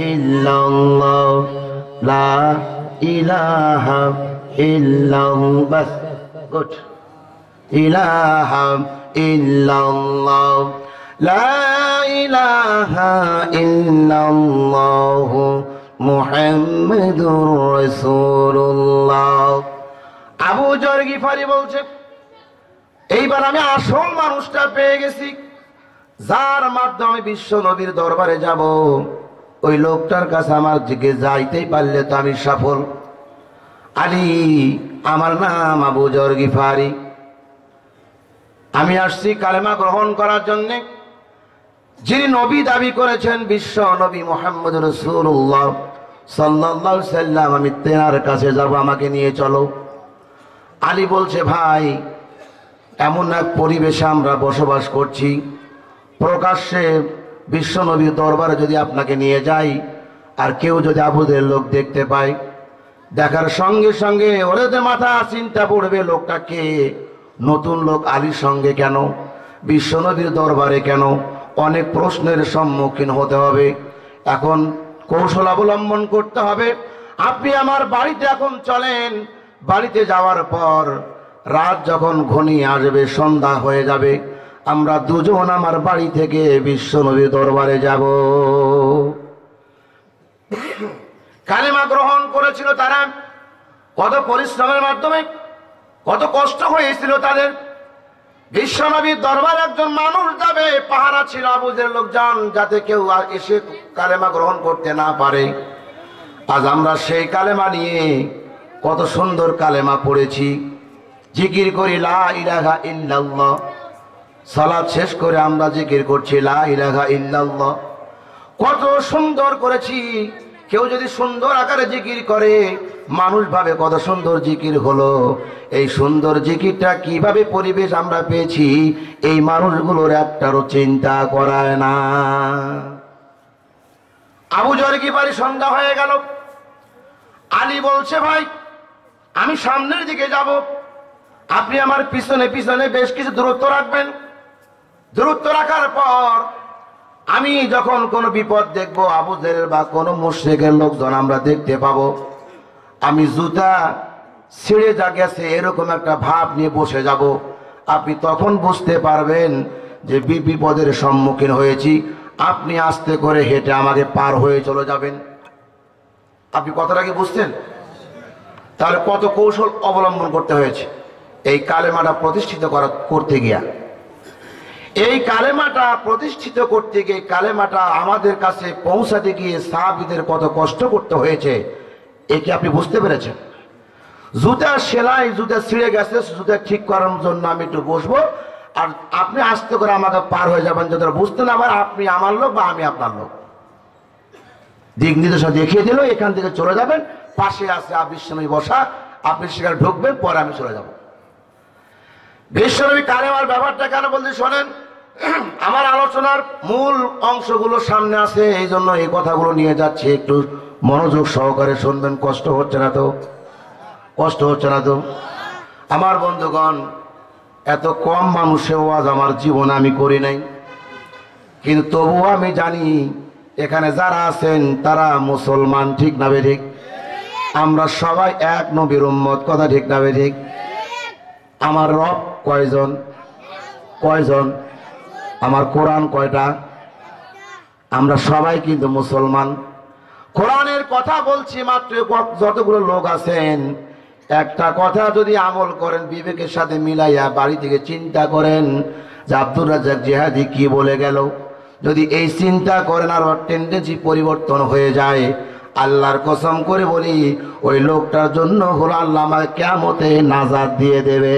ইল্লাল্লাহ, লা ইলাহা ইল্লাল্লাহ। বাস, গুড। ইলাহা ইল্লাল্লাহ, লা ইলাহা ইল্লাল্লাহ, মুহাম্মাদুর রাসূলুল্লাহ। আবু যর গিফারি বলছে এইবার আমি আসল মানুষটা পেয়ে গেছি, যার মাধ্যমে বিশ্ব নবীর দরবারে যাব। ওই লোকটার কাছে আমার দিকে যাইতেই পারলে তো আমি সফল। আলী, আমার নাম আবু যর গিফারি, আমি আসছি কালেমা গ্রহণ করার জন্যে। যিনি নবী দাবি করেছেন বিশ্ব নবী মুহাম্মদ রাসূলুল্লাহ সাল্লাল্লাহু আলাইহি সাল্লাম, আমি তেনার কাছে যাব, আমাকে নিয়ে চলো। আলী বলছে ভাই, এমন এক পরিবেশে আমরা বসবাস করছি, প্রকাশ্যে বিশ্ব নবীর দরবারে যদি আপনাকে নিয়ে যাই আর কেউ যদি আবুদের লোক দেখতে পায়, দেখার সঙ্গে সঙ্গে ওদের মাথা চিন্তা পড়বে লোকটা কে, নতুন লোক আলীর সঙ্গে কেন, বিশ্ব নবীর দরবারে কেন, অনেক প্রশ্নের সম্মুখীন হতে হবে। এখন কৌশল অবলম্বন করতে হবে। আপনি আমার বাড়িতে এখন চলেন, বাড়িতে যাওয়ার পর রাত যখন ঘনিয়ে আসবে, সন্ধ্যা হয়ে যাবে, আমরা দুজন আমার বাড়ি থেকে বিশ্ব নবীর দরবারে যাব। কালেমা গ্রহণ করেছিল তারা, কত পরিশ্রমের মাধ্যমে, কত কষ্ট হয়েছিল তাদের। বিশ্ব নবীর দরবারে একজন মানুষ যাবে, পাহারা ছিল আবু জেহেলের লোকজন, যাতে কেউ আর এসে কালেমা গ্রহণ করতে না পারে। আজ আমরা সেই কালেমা নিয়ে কত সুন্দর কালেমা পড়েছি, জিকির করি লা ইলাহা ইল্লাল্লাহ। সালাত শেষ করে আমরা জিকির করছি লা ইলাহা ইল্লাল্লাহ। কত সুন্দর করেছি। কেউ যদি সুন্দর আকারে জিকির করে, মানুষ ভাবে কত সুন্দর জিকির হলো। এই সুন্দর জিকিরটা কিভাবে পরিবেশ আমরা পেয়েছি, এই মানুষগুলোর একটারও চিন্তা করায় না। আবু যর গিফারি সন্ধ্যা হয়ে গেল। আলী বলছে ভাই, আমি সামনের দিকে যাব, আপনি আমার পিছনে পিছনে বেশ কিছু দূরত্ব রাখবেন। দূরত্ব রাখার পর আমি যখন কোনো বিপদ দেখব, আবু জেহেল বা কোনো মুশরিকের লোকজন আমরা দেখতে পাবো, আমি জুতা ছিঁড়ে যা গেছে এরকম একটা ভাব নিয়ে বসে যাব। আপনি তখন বুঝতে পারবেন যে বিপদের সম্মুখীন হয়েছি। আপনি আস্তে করে হেঁটে আমাকে পার হয়ে চলে যাবেন। আপনি কথাটা কি বুঝছেন? তাহলে কত কৌশল অবলম্বন করতে হয়েছে এই কালেমাটা প্রতিষ্ঠিত করতে গিয়া। এই কালেমাটা প্রতিষ্ঠিত করতে গিয়ে, কালেমাটা আমাদের কাছে পৌঁছাতে গিয়ে সাহাবীদের কত কষ্ট করতে হয়েছে, একে আপনি বুঝতে পেরেছেন? জুতার সেলাই, জুতা ছিঁড়ে গেছে, জুতা ঠিক করার জন্য আমি একটু বসবো, আর আপনি আস্তে করে আমাকে পার হয়ে যাবেন। যদি বুঝতে না পারেন, আপনি আমার লোক বা আমি আপনার লোক, দিক নির্দেশনা দেখিয়ে দিল, এখান থেকে চলে যাবেন, পাশে আছে বিশ্বনবী বসা, আপনি সেখানে ঢুকবেন, পরে আমি চলে যাব। বিশ্বনবী কালেমার ব্যাপারটা কেন বলতে শোনেন, আমার আলোচনার মূল অংশগুলো সামনে আছে, এই জন্য এই কথাগুলো নিয়ে যাচ্ছি, একটু মনোযোগ সহকারে শুনবেন। কষ্ট হচ্ছে না তো? কষ্ট হচ্ছে না তো? আমার বন্ধুগণ, এত কম মানুষের ওয়াজ আমার জীবনে আমি করি নাই, কিন্তু তবুও আমি জানি এখানে যারা আছেন তারা মুসলমান, ঠিক না ঠিক? আমরা সবাই এক নবীর উম্মত, কথা ঠিক না ঠিক? আমার রব কয়জন? কয়জন? আমার কোরআন কয়টা? আমরা সবাই কিন্তু মুসলমান। কোরআনের কথা বলছি মাত্র, যতগুলো লোক আছেন একটা কথা যদি আমল করেন, বিবেকের সাথে মিলাইয়া বাড়ি থেকে চিন্তা করেন যে আব্দুর রাজ্জাক জিহাদি কি বলে গেল, যদি এই চিন্তা করেন আর টেন্ডেন্সি পরিবর্তন হয়ে যায়, আল্লাহর কসম করে বলি ওই লোকটার জন্য হলো আল্লাহ আমাকে কিয়ামতে নাজাত দিয়ে দেবে।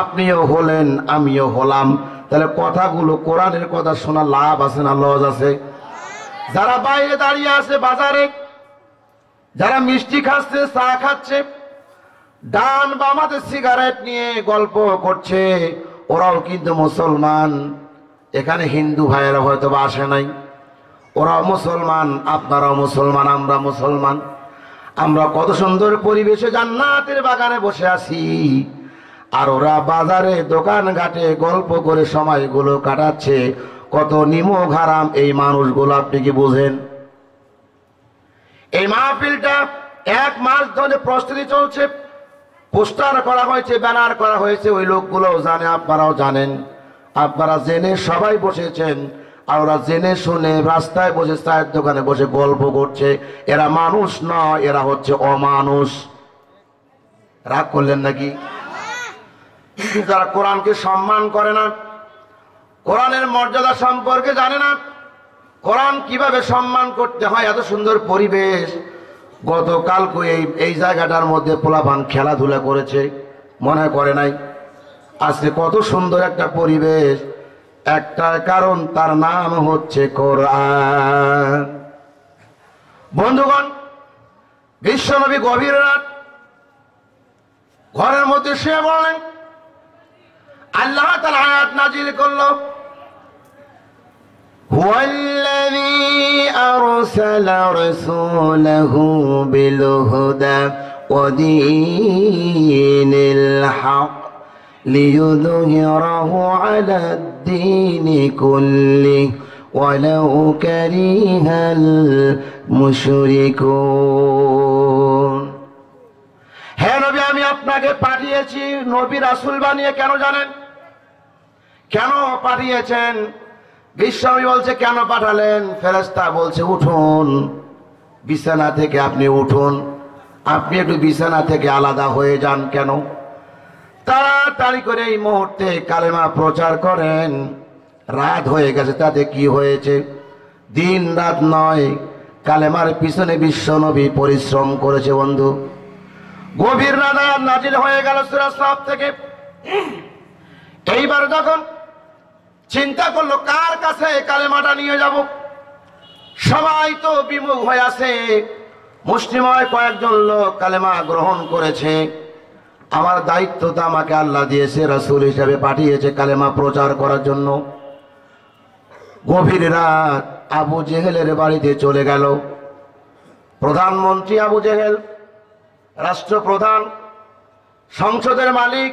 আপনিও হলেন, আমিও হলাম। তাহলে কথাগুলো, কোরআনের কথা শোনা লাভ আছে না লস আছে? যারা বাইরে দাঁড়িয়ে আছে বাজারে, যারা মিষ্টি খাচ্ছে, চা খাচ্ছে, ডান বামাতে সিগারেট নিয়ে গল্প করছে, ওরাও কিন্তু মুসলমান। এখানে হিন্দু ভাইয়েরা হয়তো বা আসে নাই, ওরাও মুসলমান, আপনারাও মুসলমান, আমরা মুসলমান। আমরা কত সুন্দর পরিবেশে জান্নাতের বাগানে বসে আছি, আর ওরা বাজারে দোকান ঘাটে গল্প করে সময়গুলো কাটাচ্ছে। কত নিমক হারাম এই মানুষগুলো, আপনি কি বুঝেন? এই মাহফিলটা 1 মাস ধরে প্রস্তুতি চলছে, পোস্টার করা হয়েছে, ব্যানার করা হয়েছে, ওই লোকগুলোও জানে, আপনারাও জানেন। আপনারা জেনে সবাই বসেছেন, আর ওরা জেনে শুনে রাস্তায় বসে, চায়ের দোকানে বসে গল্প করছে। এরা মানুষ নয়, এরা হচ্ছে অমানুষ। রাগ করলেন নাকি? যারা কোরআনকে সম্মান করে না, কোরআনের মর্যাদা সম্পর্কে জানে না, কোরআন কিভাবে সম্মান করতে হয়, এত সুন্দর পরিবেশ। গতকালকে এই জায়গাটার মধ্যে পোলাপান খেলাধুলা করেছে, মনে করে নাই? আজকে কত সুন্দর একটা পরিবেশ, একটা কারণ, তার নাম হচ্ছে কোরআন। বন্ধুগণ, বিশ্বনবী গভীর রাত ঘরের মধ্যে শুয়ে বলেন, আল্লাহ তাআলা আয়াত নাজিল করলো, হুয়াল্লাযী আরসালা রাসূলাহু বিল হুদা ওয়া দীনিল হক লিইয়ুযহিরাহু আলাদ দীনি কুল্লিহি ওয়ালাউ কারিহাল মুশরিকুন। হে নবী, আমি আপনাকে পাঠিয়েছি নবী রাসূল বানিয়ে। কেন জানেন? কেন পাঠিয়েছেন? বিশ্বনবী বলছে কেন পাঠালেন? ফেরেশতা বলছে উঠুন, বিছানা থেকে আপনি উঠুন, আপনি একটু বিছানা থেকে আলাদা হয়ে যান। কেন? তাড়াতাড়ি করে এই মুহূর্তে কালেমা প্রচার করেন। রাত হয়ে গেছে, তাতে কি হয়েছে? দিন রাত নয়, কালেমার পিছনে বিশ্বনবী পরিশ্রম করেছে। বন্ধু, গভীর রাত আয়াত নাজিল হয়ে গেল সূরা সাফ থেকে। এইবার যখন চিন্তা করলো কার কাছে কালেমাটা নিয়ে যাব, সবাই তো বিমুখ হয়ে আছে। মুসলিময় কয়েকজন লোক কালেমা গ্রহণ করেছে। আমার দায়িত্ব তো আমাকে আল্লাহ দিয়েছে, রাসূল হিসেবে পাঠিয়েছে কালেমা প্রচার করার জন্য। গভীর রাত আবু জেহেলের বাড়িতে চলে গেল। প্রধানমন্ত্রী আবু জেহেল, রাষ্ট্রপ্রধান, সংসদের মালিক,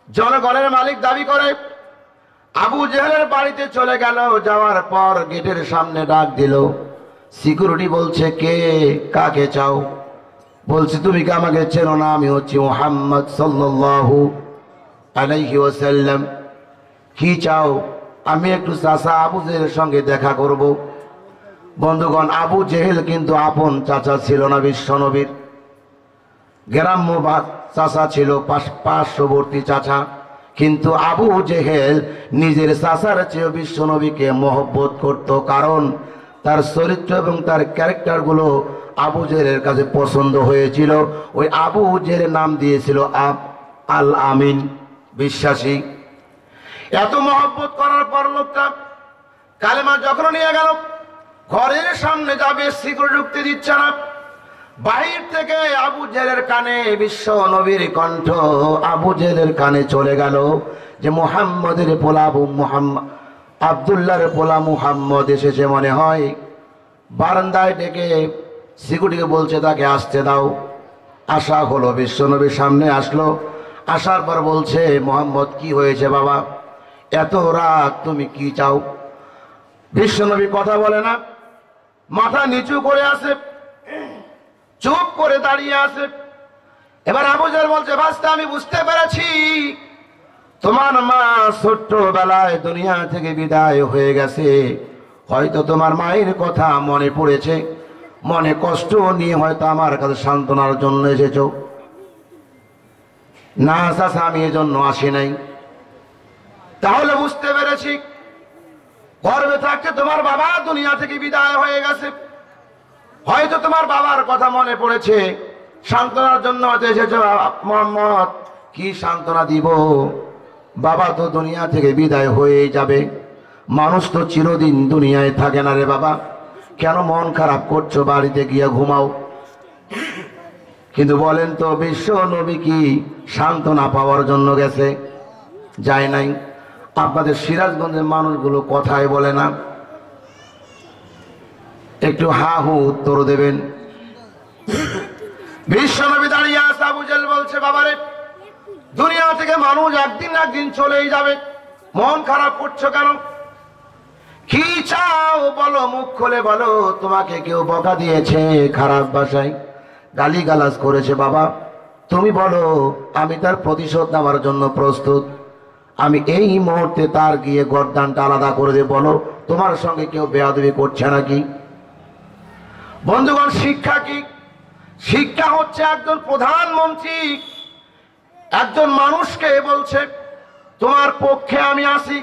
জনগণের মালিক দাবি করে। আবু জেহেলের বাড়িতে চলে গেল। যাওয়ার পর গেটের সামনে ডাক দিল। সিকিউরিটি বলছে, কে, কাকে চাও? বলছে, তুমি কি আমাকে চেনো না? আমি হচ্ছি মুহাম্মদ সাল্লাল্লাহু আলাইহি ওয়াসাল্লাম। কি চাও? আমি একটু চাচা আবু জেহেলের সঙ্গে দেখা করব। বন্ধুগণ, আবু জেহেল কিন্তু আপন চাচা ছিল না বিশ্বনবীর, গ্রাম্য চাচা ছিল, পার্শ্ববর্তী চাচা। কিন্তু আবু জেহেল নিজের চাচার চেয়ে বিশ্বনবীকে মহব্বত করত, কারণ তার চরিত্র এবং তার ক্যারেক্টারগুলো আবু জেহেলের কাছে পছন্দ হয়েছিল। ওই আবু জেহেলের নাম দিয়েছিল আল আমিন, বিশ্বাসী। এত মহব্বত করার পর লোকটা কালেমা যখন নিয়ে গেল, ঘরের সামনে যাবে, সিকিউরিটি ঢুকতে দিচ্ছে না। বাহির থেকে আবু জেহেলের কানে বিশ্ব নবীর কণ্ঠ আবু জেহেলের কানে চলে গেল যে মুহাম্মদের পোলা আব্দুল্লাহর পোলা মুহাম্মদ এসেছে মনে হয়। বারান্দায় ডেকে সিকিউরিটিকে বলছে তাকে আসতে দাও। আশা হলো, বিশ্বনবীর সামনে আসলো। আসার পর বলছে, মোহাম্মদ কি হয়েছে বাবা, এত রাত তুমি কি চাও? বিশ্বনবী কথা বলে না, মাথা নিচু করে আছে, চুপ করে দাঁড়িয়ে আছে। এবার আবু জাহেল বলছে, ভাস্তা আমি বুঝতে পেরেছি তোমার মা ছোট্টবেলায় দুনিয়া থেকে বিদায় হয়ে গেছে, হয়তো তোমার মায়ের কথা মনে পড়েছে, মনে কষ্ট নিয়ে হয়তো আমার কাছে সান্ত্বনার জন্য এসেছো। না চাচা, আমি এজন্য আসি নাই। তাহলে বুঝতে পেরেছি গর্ভে থাকতে তোমার বাবা দুনিয়া থেকে বিদায় হয়ে গেছে, হয়তো তোমার বাবার কথা মনে পড়েছে, সান্ত্বনার জন্য হয়তো এসেছো। মোহাম্মদ, কি সান্ত্বনা দিব? বাবা তো দুনিয়া থেকে বিদায় হয়েই যাবে, মানুষ তো চিরদিন দুনিয়ায় থাকে না রে বাবা, কেন মন খারাপ করছো? বাড়িতে গিয়ে ঘুমাও। কিন্তু বলেন তো, বিশ্ব নবী কি সান্ত্বনা পাওয়ার জন্য গেছে? যায় নাই। আপনাদের সিরাজগঞ্জের মানুষগুলো কথাই বলে না, একটু হা হু উত্তর দেবেন। বিশ্ব নবী দাঁড়িয়ে আছে, আবু জাহেল বলছে, বাবারে দুনিয়া থেকে মানুষ একদিন না একদিন চলেই যাবে, মন খারাপ করছো কেন? কি চাও বলো, মুখ খুলে বলো। তোমাকে কেউ বকা দিয়েছে, খারাপ ভাষায় গালিগালাজ করেছে, বাবা তুমি বলো, আমি তার প্রতিশোধ নেওয়ার জন্য প্রস্তুত। আমি এই মুহূর্তে তার গিয়ে গর্দানটা আলাদা করে দেব। বলো, তোমার সঙ্গে কেউ বেয়াদবি করছে নাকি? বন্ধুগণ, শিক্ষা কি? শিক্ষা হচ্ছে একজন প্রধানমন্ত্রী একজন মানুষকে বলছে, তোমার পক্ষে আমি আসি,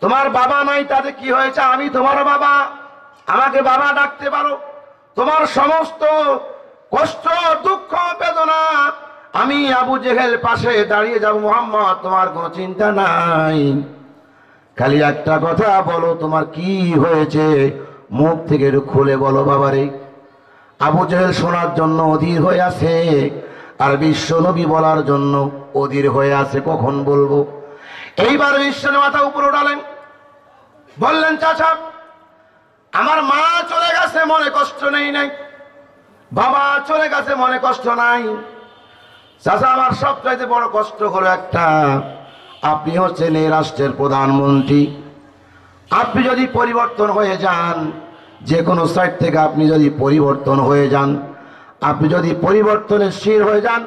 তোমার বাবা নাই, তাতে কি হয়েছে, আমি তোমার বাবা, আমাকে বাবা ডাকতে পারো। তোমার সমস্ত কষ্ট, দুঃখ, বেদনা আমি আবু জেহেল পাশে দাঁড়িয়ে যাব। মোহাম্মদ, তোমার কোনো চিন্তা নাই, খালি একটা কথা বলো, তোমার কি হয়েছে, মুখ থেকে একটু খুলে বলো বাবারে। আবু জেহেল শোনার জন্য অধীর হয়ে আছে, আর বিশ্ব নবী বলার জন্য অধীর হয়ে আছে, কখন বলবো। এইবার বিশ্বের মাথা উপরে উঠালেন, বললেন, চাচা আমার মা চলে গেছে, মনে কষ্ট নেই নাই, বাবা চলে গেছে, মনে কষ্ট নাই। চাচা আমার সবচাইতে বড় কষ্ট হলো একটা, আপনি হচ্ছেন এই রাষ্ট্রের প্রধানমন্ত্রী, আপনি যদি পরিবর্তন হয়ে যান, যে কোনো সাইড থেকে আপনি যদি পরিবর্তন হয়ে যান, আপনি যদি পরিবর্তনের শির হয়ে যান,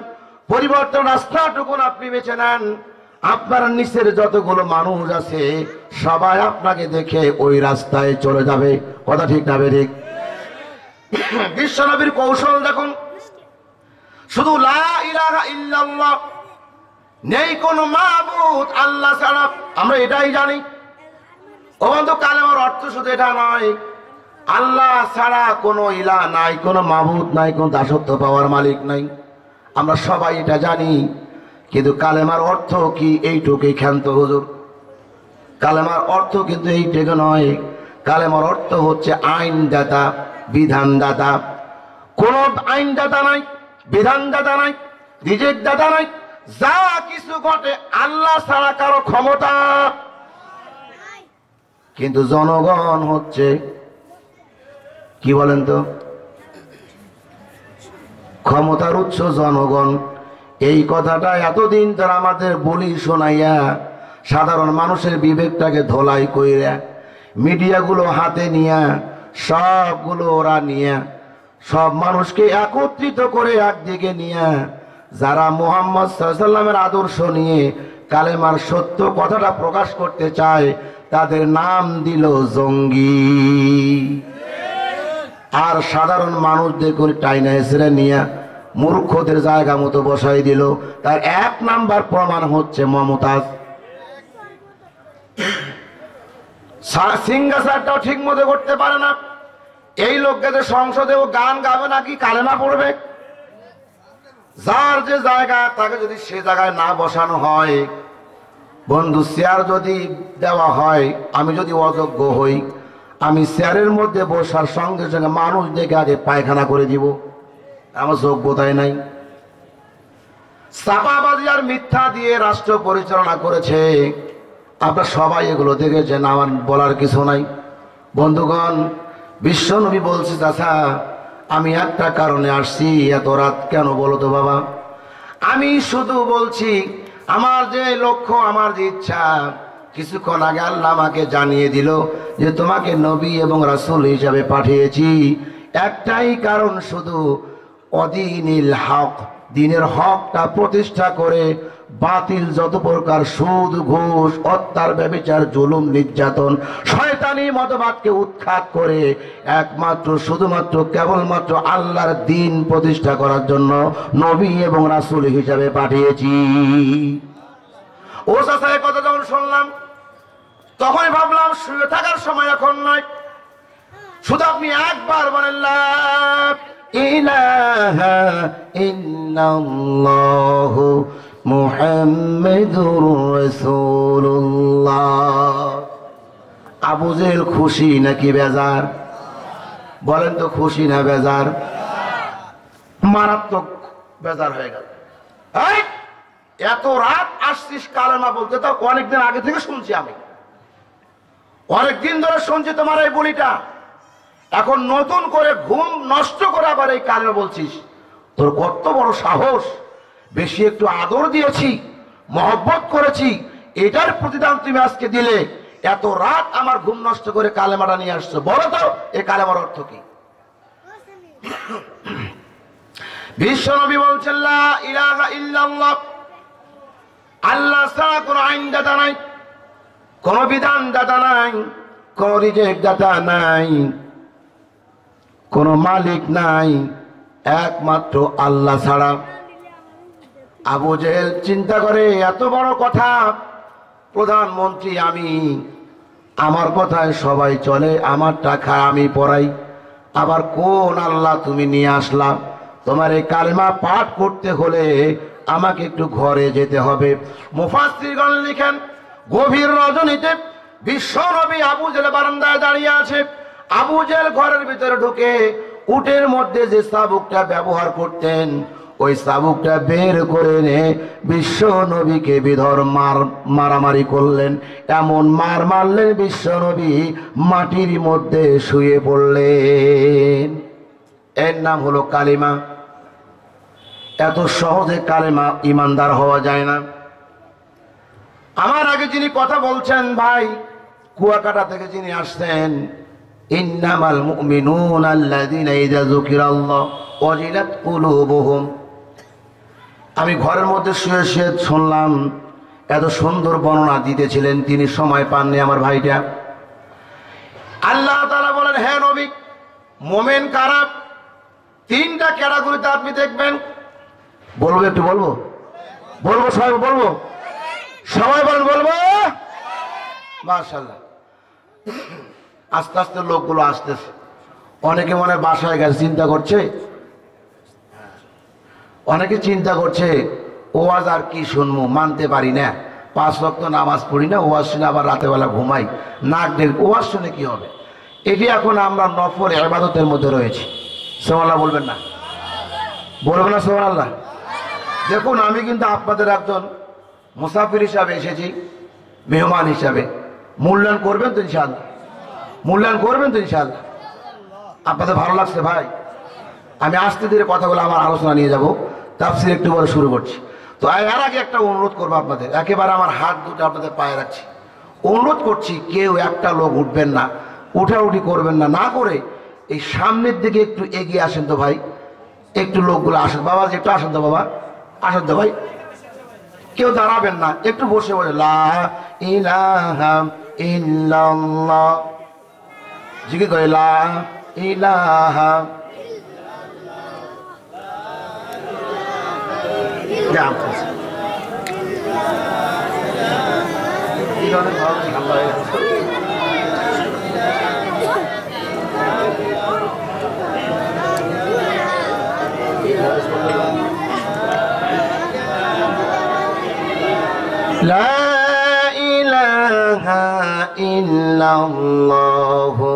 পরিবর্তন রাস্তাটুকুন আপনি বেছে নেন, আপনার নিচের যতগুলো মানুষ আছে সবাই আপনাকে দেখে ওই রাস্তায় চলে যাবে। কথা ঠিক না বেঠিক? বিশ্বনবীর কৌশল দেখুন, শুধু লা ইলাহা ইল্লাল্লাহ, নেই কোনো মাবুদ আল্লাহ ছাড়া, আমরা এটাই জানি। ও বন্ধু, কালেমার অর্থ শুধু এটা নয়, আল্লাহ ছাড়া কোনো ইলাহ নাই, কোনো মাবুদ নাই, কোনো দাসত্ব পাওয়ার মালিক নাই, আমরা সবাই এটা জানি। কিন্তু কালেমার অর্থ কি এইটুকুই ক্ষান্ত হুজুর? কালেমার অর্থ কিন্তু এইটুকু নয়, কালেমার অর্থ হচ্ছে আইনদাতা, বিধানদাতা। কোন আইনদাতা নাই, বিধানদাতা নাই, রিজিক দাতা নাই, যা কিছু ঘটে আল্লাহ ছাড়া কারো ক্ষমতা। কিন্তু জনগণ হচ্ছে কি বলেন তো, ক্ষমতার উৎস জনগণ। এই কথাটা এতদিন ধরে আমাদের বলি শোনাইয়া সাধারণ মানুষের বিবেকটাকে ধোলাই কইরা মিডিয়াগুলো হাতে নিয়া সবগুলো ওরা নিয়া সব মানুষকে একত্রিত করে একদিকে নিয়া যারা মুহাম্মদ সাল্লাল্লাহু আলাইহি ওয়াসাল্লামের আদর্শ নিয়ে কালেমার সত্য কথাটা প্রকাশ করতে চায়, তাদের নাম দিল জঙ্গি। আর সাধারণ মানুষদের করে টাইনা এসে নিয়ে মূর্খদের জায়গা মতো বসাই দিল। তার এক নাম্বার প্রমাণ হচ্ছে মমতাজ। সিঙ্গাসারটাও ঠিক মতো করতে পারে না, এই লোককে সংসদেও গান গাবে নাকি কালেমা পড়বে? যার যে জায়গা তাকে যদি সে জায়গায় না বসানো হয়, বন্ধু চেয়ার যদি দেওয়া হয়, আমি যদি অযোগ্য হই, আমি চেয়ারের মধ্যে বসার সঙ্গে সঙ্গে মানুষ দেখে আগে পায়খানা করে দিব, আমার যোগ্যতাই নাই। চাপাবাজি আর মিথ্যা দিয়ে রাষ্ট্র পরিচালনা করেছে, আপনারা সবাই এগুলো দেখেছেন, আমার বলার কিছু নাই। বন্ধুগণ, বিশ্বনবী বলছে, চাচা আমি একটা কারণে আসছি। এত রাত কেন বলো তো বাবা? আমি শুধু বলছি আমার যে লক্ষ্য, আমার যে ইচ্ছা, কিছুক্ষণ আগে আল্লাহ আমাকে জানিয়ে দিল যে তোমাকে নবী এবং রাসূল হিসাবে পাঠিয়েছি। একটাই কারণ শুধু, অদিনিল হক, দিনের হকটা প্রতিষ্ঠা করে বাতিল যত প্রকার সুদ ঘুষ হত্যার ব্যভিচার জুলুম নির্যাতন শয়তানি মতবাদকে উৎখাত করে একমাত্র শুধুমাত্র কেবলমাত্র আল্লাহর দিন প্রতিষ্ঠা করার জন্য নবী এবং রাসূল হিসাবে পাঠিয়েছি। ও চাচা, এই কথা যখন শুনলাম তখনই ভাবলাম শুয়ে থাকার সময় এখন নয়, শুধু আপনি একবার বলেন লা ইলাহা ইল্লাল্লাহু মুহাম্মাদুর রাসূলুল্লাহ। আবু জেহেল খুশি নাকি বেজার? বলেন তো, খুশি না বেজার? মারাত্মক বেজার হয়ে গেল। এই এত রাত আসছিস কালেমা বলতে? তো অনেকদিন আগে থেকে শুনছি, আমি অনেকদিন ধরে শুনছি তোমার এই বলিটা, এখন নতুন করে ঘুম নষ্ট করে আবার এই কালেমা বলছিস? তোর কত বড় সাহস! বেশি একটু আদর দিয়েছি, মহব্বত করেছি, এটার প্রতিদান তুমি আজকে দিলে। এত রাত আমার ঘুম নষ্ট করে কালেমাটা নিয়ে আসছো। বলো তো এই কালেমার অর্থ কি? বিশ্ব নবী বলছেন লা ইলাহা ইল্লাল্লাহ, আল্লাহ ছাড়া কোনো আইনদাতা নাই, কোন বিধানদাতা নাই, কোন রিজেক্ট দাতা নাই, কোন মালিক নাই, একমাত্র আল্লাহ ছাড়া। আবু জেহেল চিন্তা করে, এত বড় কথা, প্রধানমন্ত্রী আমি, আমার কথায় সবাই চলে, আমার টাকা আমি পড়াই, আবার কোন আল্লাহ তুমি নিয়ে আসলাম? তোমার এই কালেমা পাঠ করতে হলে আমাকে একটু ঘরে যেতে হবে। মুফাসসিরগণ লিখেন, গভীর রজনীতে বিশ্ব নবী আবু জেহেল বারান্দায় দাঁড়িয়ে আছে। আবু জেহেল ঘরের ভিতরে ঢুকে উটের মধ্যে যে চাবুকটা ব্যবহার করতেন ওই চাবুকটা বের করে এনে বিশ্ব নবীকে বিধর মারামারি করলেন। এমন মার মারলেন বিশ্ব নবী মাটির মধ্যে শুয়ে পড়লেন। এর নাম হলো কালিমা। এত সহজে কালেমা ইমানদার হওয়া যায় না। আমার আগে যিনি কথা বলছেন ভাই, কুয়াকাটা থেকে যিনি আসছেন, ইন্নামাল মুমিনুনা আল্লাযীনা ইযা যুকিরাল্লাহু ওয়াজিলাত কুলুবুহুম। আমি ঘরের মধ্যে শুয়ে শুয়ে শুনলাম, এত সুন্দর বর্ণনা দিতেছিলেন, তিনি সময় পাননি আমার ভাইটা। আল্লাহ তাআলা বলেন, হে নবী, মুমিন কারা? তিনটা ক্যাটাগরিতে আপনি দেখবেন। বলবো? একটু বলবো? বলবো? সবাই বলবো? সবাই বলেন বলবো? মাশাআল্লাহ। আস্তে আস্তে লোকগুলো আসতেছে। অনেকে মনে বাসায় গেছে, চিন্তা করছে, অনেকে চিন্তা করছে ওয়াজ আর কি শুনবো, মানতে পারি না, 5 ওয়াক্ত নামাজ পড়ি না, ওয়াজ শুনে আবার রাতে বেলা ঘুমাই, নাক ডেক, ওয়াজ শুনে কি হবে? এটি এখন আমরা নফল ইবাদতের মধ্যে রয়েছি। সুবহানাল্লাহ বলবেন না? বলবেন না সুবহানাল্লাহ? দেখুন, আমি কিন্তু আপনাদের একজন মুসাফির হিসাবে এসেছি, মেহমান হিসাবে। মূল্যায়ন করবেন তো ইনশাআল্লাহ? মূল্যায়ন করবেন তো ইনশাআল্লাহ? আপনাদের ভালো লাগছে ভাই? আমি আস্তে ধীরে কথাগুলো আমার আলোচনা নিয়ে যাব। তাফসীর একটু বড় শুরু করছি। তো এর আগে একটা অনুরোধ করবো আপনাদের, একেবারে আমার হাত দুটো আপনাদের পায়ে রাখছি, অনুরোধ করছি, কেউ একটা লোক উঠবেন না, উঠাউঠি করবেন না, না করে এই সামনের দিকে একটু এগিয়ে আসেন তো ভাই। একটু লোকগুলো আসেন, বাবা একটু আসেন তো, বাবা আসেন তো ভাই। কেউ দাঁড়াবেন না, একটু বসে বসে লা ইলাহা ইল্লাল্লাহ জিকির করে, লা ইলাহা লা ইলাহা ইল্লাল্লাহু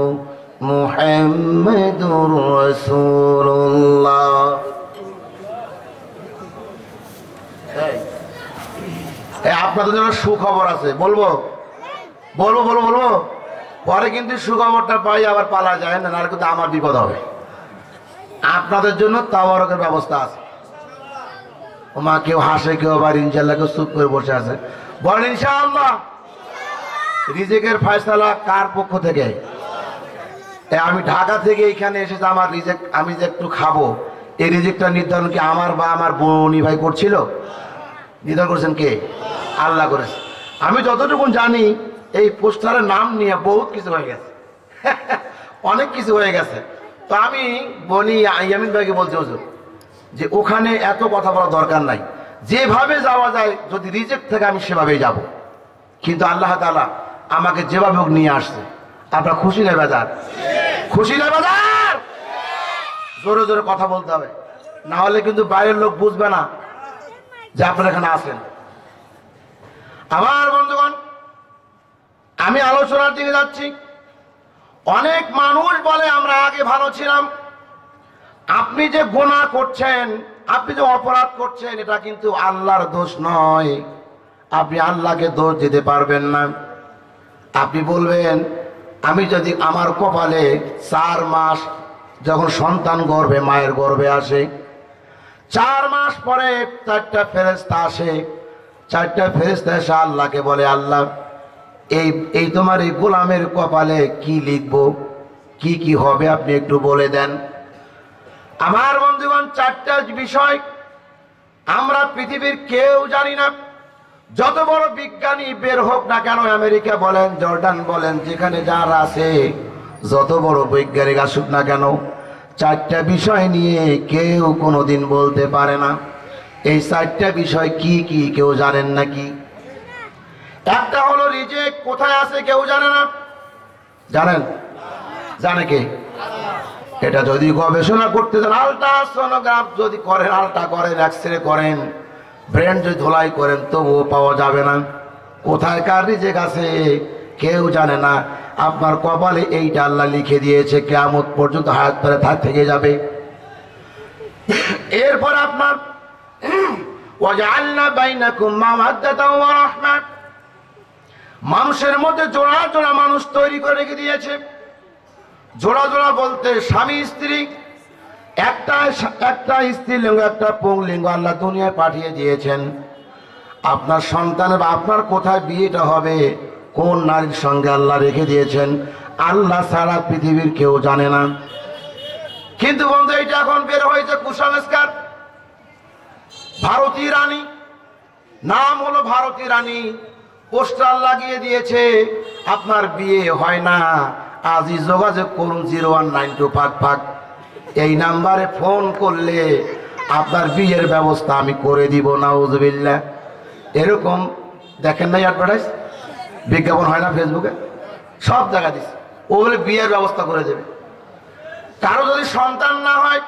মুহাম্মাদুর রাসূলুল্লাহ। আপনাদের জন্য সুখবর আছে, বলবো? বলবো বলবো বলবো? পরে কিন্তু সুখবরটা পাই আবার পালা যায় না, নাহলে কিন্তু আমার বিপদ হবে। আপনাদের জন্য তাওয়ারকের ব্যবস্থা আছে। ওমা কেউ হাসে, কেউ আবার ইনশাআল্লাহ, কেউ চুপ করে বসে আছে। বলেন ইনশাআল্লাহ। রিজিকের ফয়সালা কার পক্ষ থেকে? আমি ঢাকা থেকে এখানে এসেছি, আমার রিজিক আমি যে একটু খাবো, এই রিজিকটা নির্ধারণ কি আমার বা আমার বনি ভাই করছিল? নির্ধারণ করেছেন কে? আল্লাহ করেছে। আমি যতটুকু জানি এই পোস্টারের নাম নিয়ে বহুত কিছু হয়ে গেছে, অনেক কিছু হয়ে গেছে। তো আমি বনি ইয়ামিন ভাইকে বলছি, হুজুর যে ওখানে এত কথা বলা দরকার নাই, যেভাবে যাওয়া যায় যদি রিজেক্ট থেকে আমি সেভাবেই যাব। কিন্তু আল্লাহ তাআলা আমাকে যেভাবে হোক নিয়ে আসছে। আপনার খুশি নেই বাজার? খুশি নেই বাজার? জোরে জোরে কথা বলতে হবে, না হলে কিন্তু বাইরের লোক বুঝবে না যে আপনারা এখানে আছেন। আমার বন্ধুগণ, আমি আলোচনার দিকে যাচ্ছি। অনেক মানুষ বলে আমরা আগে ভালো ছিলাম। আপনি যে গুনাহ করছেন, আপনি যে অপরাধ করছেন, এটা কিন্তু আল্লাহর দোষ নয়। আপনি আল্লাহকে দোষ দিতে পারবেন না। আপনি বলবেন আমি যদি আমার কপালে 4 মাস যখন সন্তান গর্ভে মায়ের গর্ভে আসে, 4 মাস পরে 4টা ফেরেশতা আসে, 4টা ফেরেশতা এসে আল্লাহকে বলে, আল্লাহ এই তোমার এই গোলামের কপালে কি লিখবো, কি কি হবে আপনি একটু বলে দেন। আমার বন্ধুগণ, 4টা বিষয় আমরা পৃথিবীর কেউ জানি না। যত বড় বিজ্ঞানী বের হোক না কেন, আমেরিকা বলেন, জর্ডান বলেন, যেখানে যারা আছে, যত বড় বৈজ্ঞানিক আসুক না কেন, 4টা বিষয় নিয়ে কেউ কোনোদিন বলতে পারে না। এই 4টা বিষয় কি কি কেউ জানেন নাকি? একটা হলো রিজিক কোথায় আছে কেউ জানে না। জানেন? জানে কে? এটা যদি গবেষণা করতে চান, আল্ট্রাসোনোগ্রাফ যদি করেন, আল্ট্রা করেন, এক্সরে করেন, ব্রেন যদি ধোলাই করেন, তবুও পাওয়া যাবে না। কোথায় কার রিজিক আছে কেউ জানে না। আপনার কপালে এইটা আল্লাহ লিখে দিয়েছে, কিয়ামত পর্যন্ত হায়াত পরে থেকে যাবে। এরপর আপনার ওয়াজআলনা বাইনাকুম মাওয়াদ্দাতাও ওয়া রাহমা, মানুষের মধ্যে জোড়া জোড়া মানুষ তৈরি করে রেখে দিয়েছে। জোড়া জোড়া বলতে স্বামী স্ত্রী, একটা স্ত্রীলিঙ্গ, একটা পুংলিঙ্গ আল্লাহ দুনিয়ায় পাঠিয়ে দিয়েছেন। আপনার সন্তানের বা আপনার কোথায় বিয়েটা হবে, কোন নারীর সঙ্গে আল্লাহ রেখে দিয়েছেন, আল্লাহ ছাড়া পৃথিবীর কেউ জানে না। কিন্তু বন্ধু, এটা এখন বের হয়েছে কুসংস্কার। ভারতী রানী, নাম হলো ভারতী রানী, পোস্টার লাগিয়ে দিয়েছে, আপনার বিয়ে হয় না, আজই যোগাযোগ করুন 01925, এই নাম্বারে ফোন করলে আপনার বিয়ের ব্যবস্থা আমি করে দিব। নাউজুবিল্লাহ। এরকম দেখেন নাই অ্যাডভার্টাইজ, বিজ্ঞাপন হয় না ফেসবুকে, সব জায়গা দিচ্ছে। ও বলে বিয়ের ব্যবস্থা করে দেবে। কারো যদি সন্তান না হয়,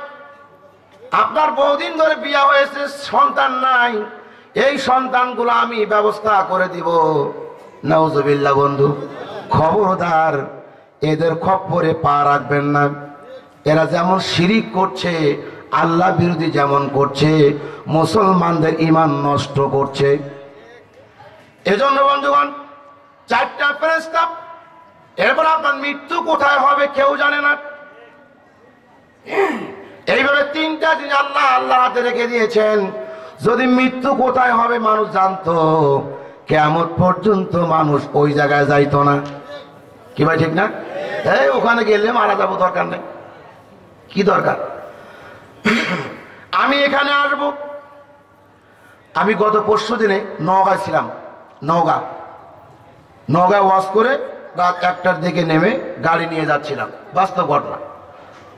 আপনার বহুদিন ধরে বিয়ে হয়েছে, সন্তান নাই, এই সন্তানগুলো আমি ব্যবস্থা করে দিব। নাউজুবিল্লাহ। বন্ধু, খবরদার এদের খপ্পরে পা রাখবেন না। এরা যেমন শিরিক করছে, আল্লাহ বিরোধী যেমন করছে, মুসলমানদের ঈমান নষ্ট করছে। এজন্য বন্ধুগণ, 4টা ফেরেশতা। এরপর আপনার মৃত্যু কোথায় হবে কেউ জানে না। এইভাবে 3টা জিনিস আল্লাহ হাতে রেখে দিয়েছেন। যদি মৃত্যু কোথায় হবে মানুষ জানতো, কিয়ামত পর্যন্ত মানুষ ওই জায়গায় যাইতো না। কি ভাই, ঠিক না? এই ওখানে গেলে মারা যাবো, দরকার নেই। কি দরকার? আমি এখানে আসবো। আমি গত পরশু দিনে নওগাঁয় ছিলাম। নওগাঁ ওয়াজ করে রাত 1টার দিকে নেমে গাড়ি নিয়ে যাচ্ছিলাম। বাস্তব ঘটনা।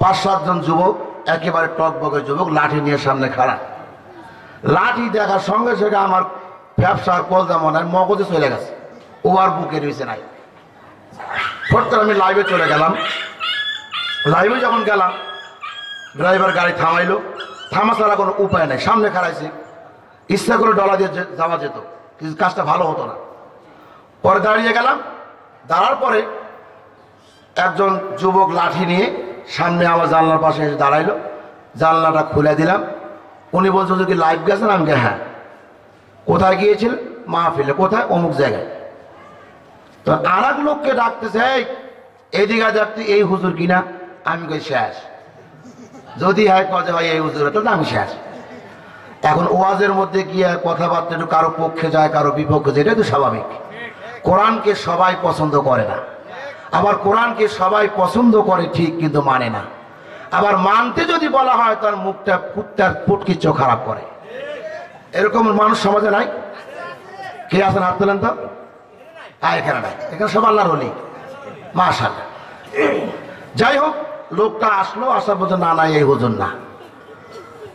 5-7 জন যুবক, একেবারে টকবকে যুবক, লাঠি নিয়ে সামনে খাড়া। লাঠি দেখার সঙ্গে সঙ্গে আমার ব্যবসার কলজা মনে হয় মগজে চলে গেছে, ও আর বুকে নিচে নাই। ফট আমি লাইভে চলে গেলাম। লাইভে যখন গেলাম, ড্রাইভার গাড়ি থামাইলো। থামা ছাড়া কোনো উপায় নাই, সামনে খাড়াইছে। ইচ্ছা করে ডলা দিয়ে যাওয়া যেত, কিন্তু কাজটা ভালো হতো না। পরে দাঁড়িয়ে গেলাম। দাঁড়ার পরে একজন যুবক লাঠি নিয়ে সামনে আমার জানলার পাশে এসে দাঁড়াইলো। জানলাটা খুলে দিলাম। উনি বলছে যে কি লাইভ গেছেন? আমি হ্যাঁ। কোথায় গিয়েছিল? মাহফিলে। কোথায়? অমুক জায়গায়। তো আর এক লোককে ডাকতেছে, এইদিকে দেখতে, এই হুজুর কিনা? আমি কই শেষ। যদি হয় কাজে হয় এই হুজুর তো আমি শেষ। এখন ওয়াজের মধ্যে গিয়ে কথাবার্তা একটু কারো পক্ষে যায় কারো বিপক্ষে যায়, এটা তো স্বাভাবিক। কোরআনকে সবাই পছন্দ করে না, আবার কোরআনকে সবাই পছন্দ করে ঠিক কিন্তু মানে না। আবার মানতে যদি বলা হয় তার মুখটা কুত্তার পুটকির চোখ খারাপ করে। এরকম মানুষ সমাজে নাই? কে আছেন হাত তোলেন তো? এখানে নাই, এখানে সব আল্লাহর ওলি মাশাআল্লাহ। যাই হোক, লোকটা আসলো, আসার বলছে না না এই হুজুর না।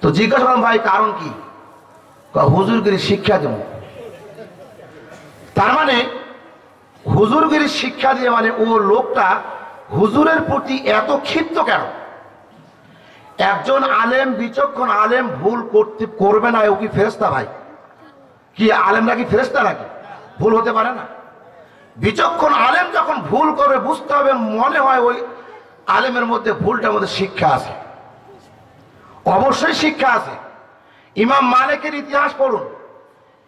তো জিজ্ঞাসা করলাম ভাই কারণ কি? হুজুরগিরি শিক্ষা দেব। তার মানে হুজুরগিরি শিক্ষা দিয়ে মানে ও লোকটা হুজুরের প্রতি এত ক্ষিপ্ত কেন? একজন আলেম, বিচক্ষণ আলেম ভুল করবে না, ও কি ফেরেশতা ভাই? কি আলেমরা কি ফেরেশতা নাকি? ভুল হতে পারে না। বিচক্ষণ আলেম যখন ভুল করে বুঝতে হবে, মনে হয় ওই আলেমের মধ্যে ভুলটার মধ্যে শিক্ষা আছে, অবশ্যই শিক্ষা আছে। ইমাম মালিকের ইতিহাস পড়ুন,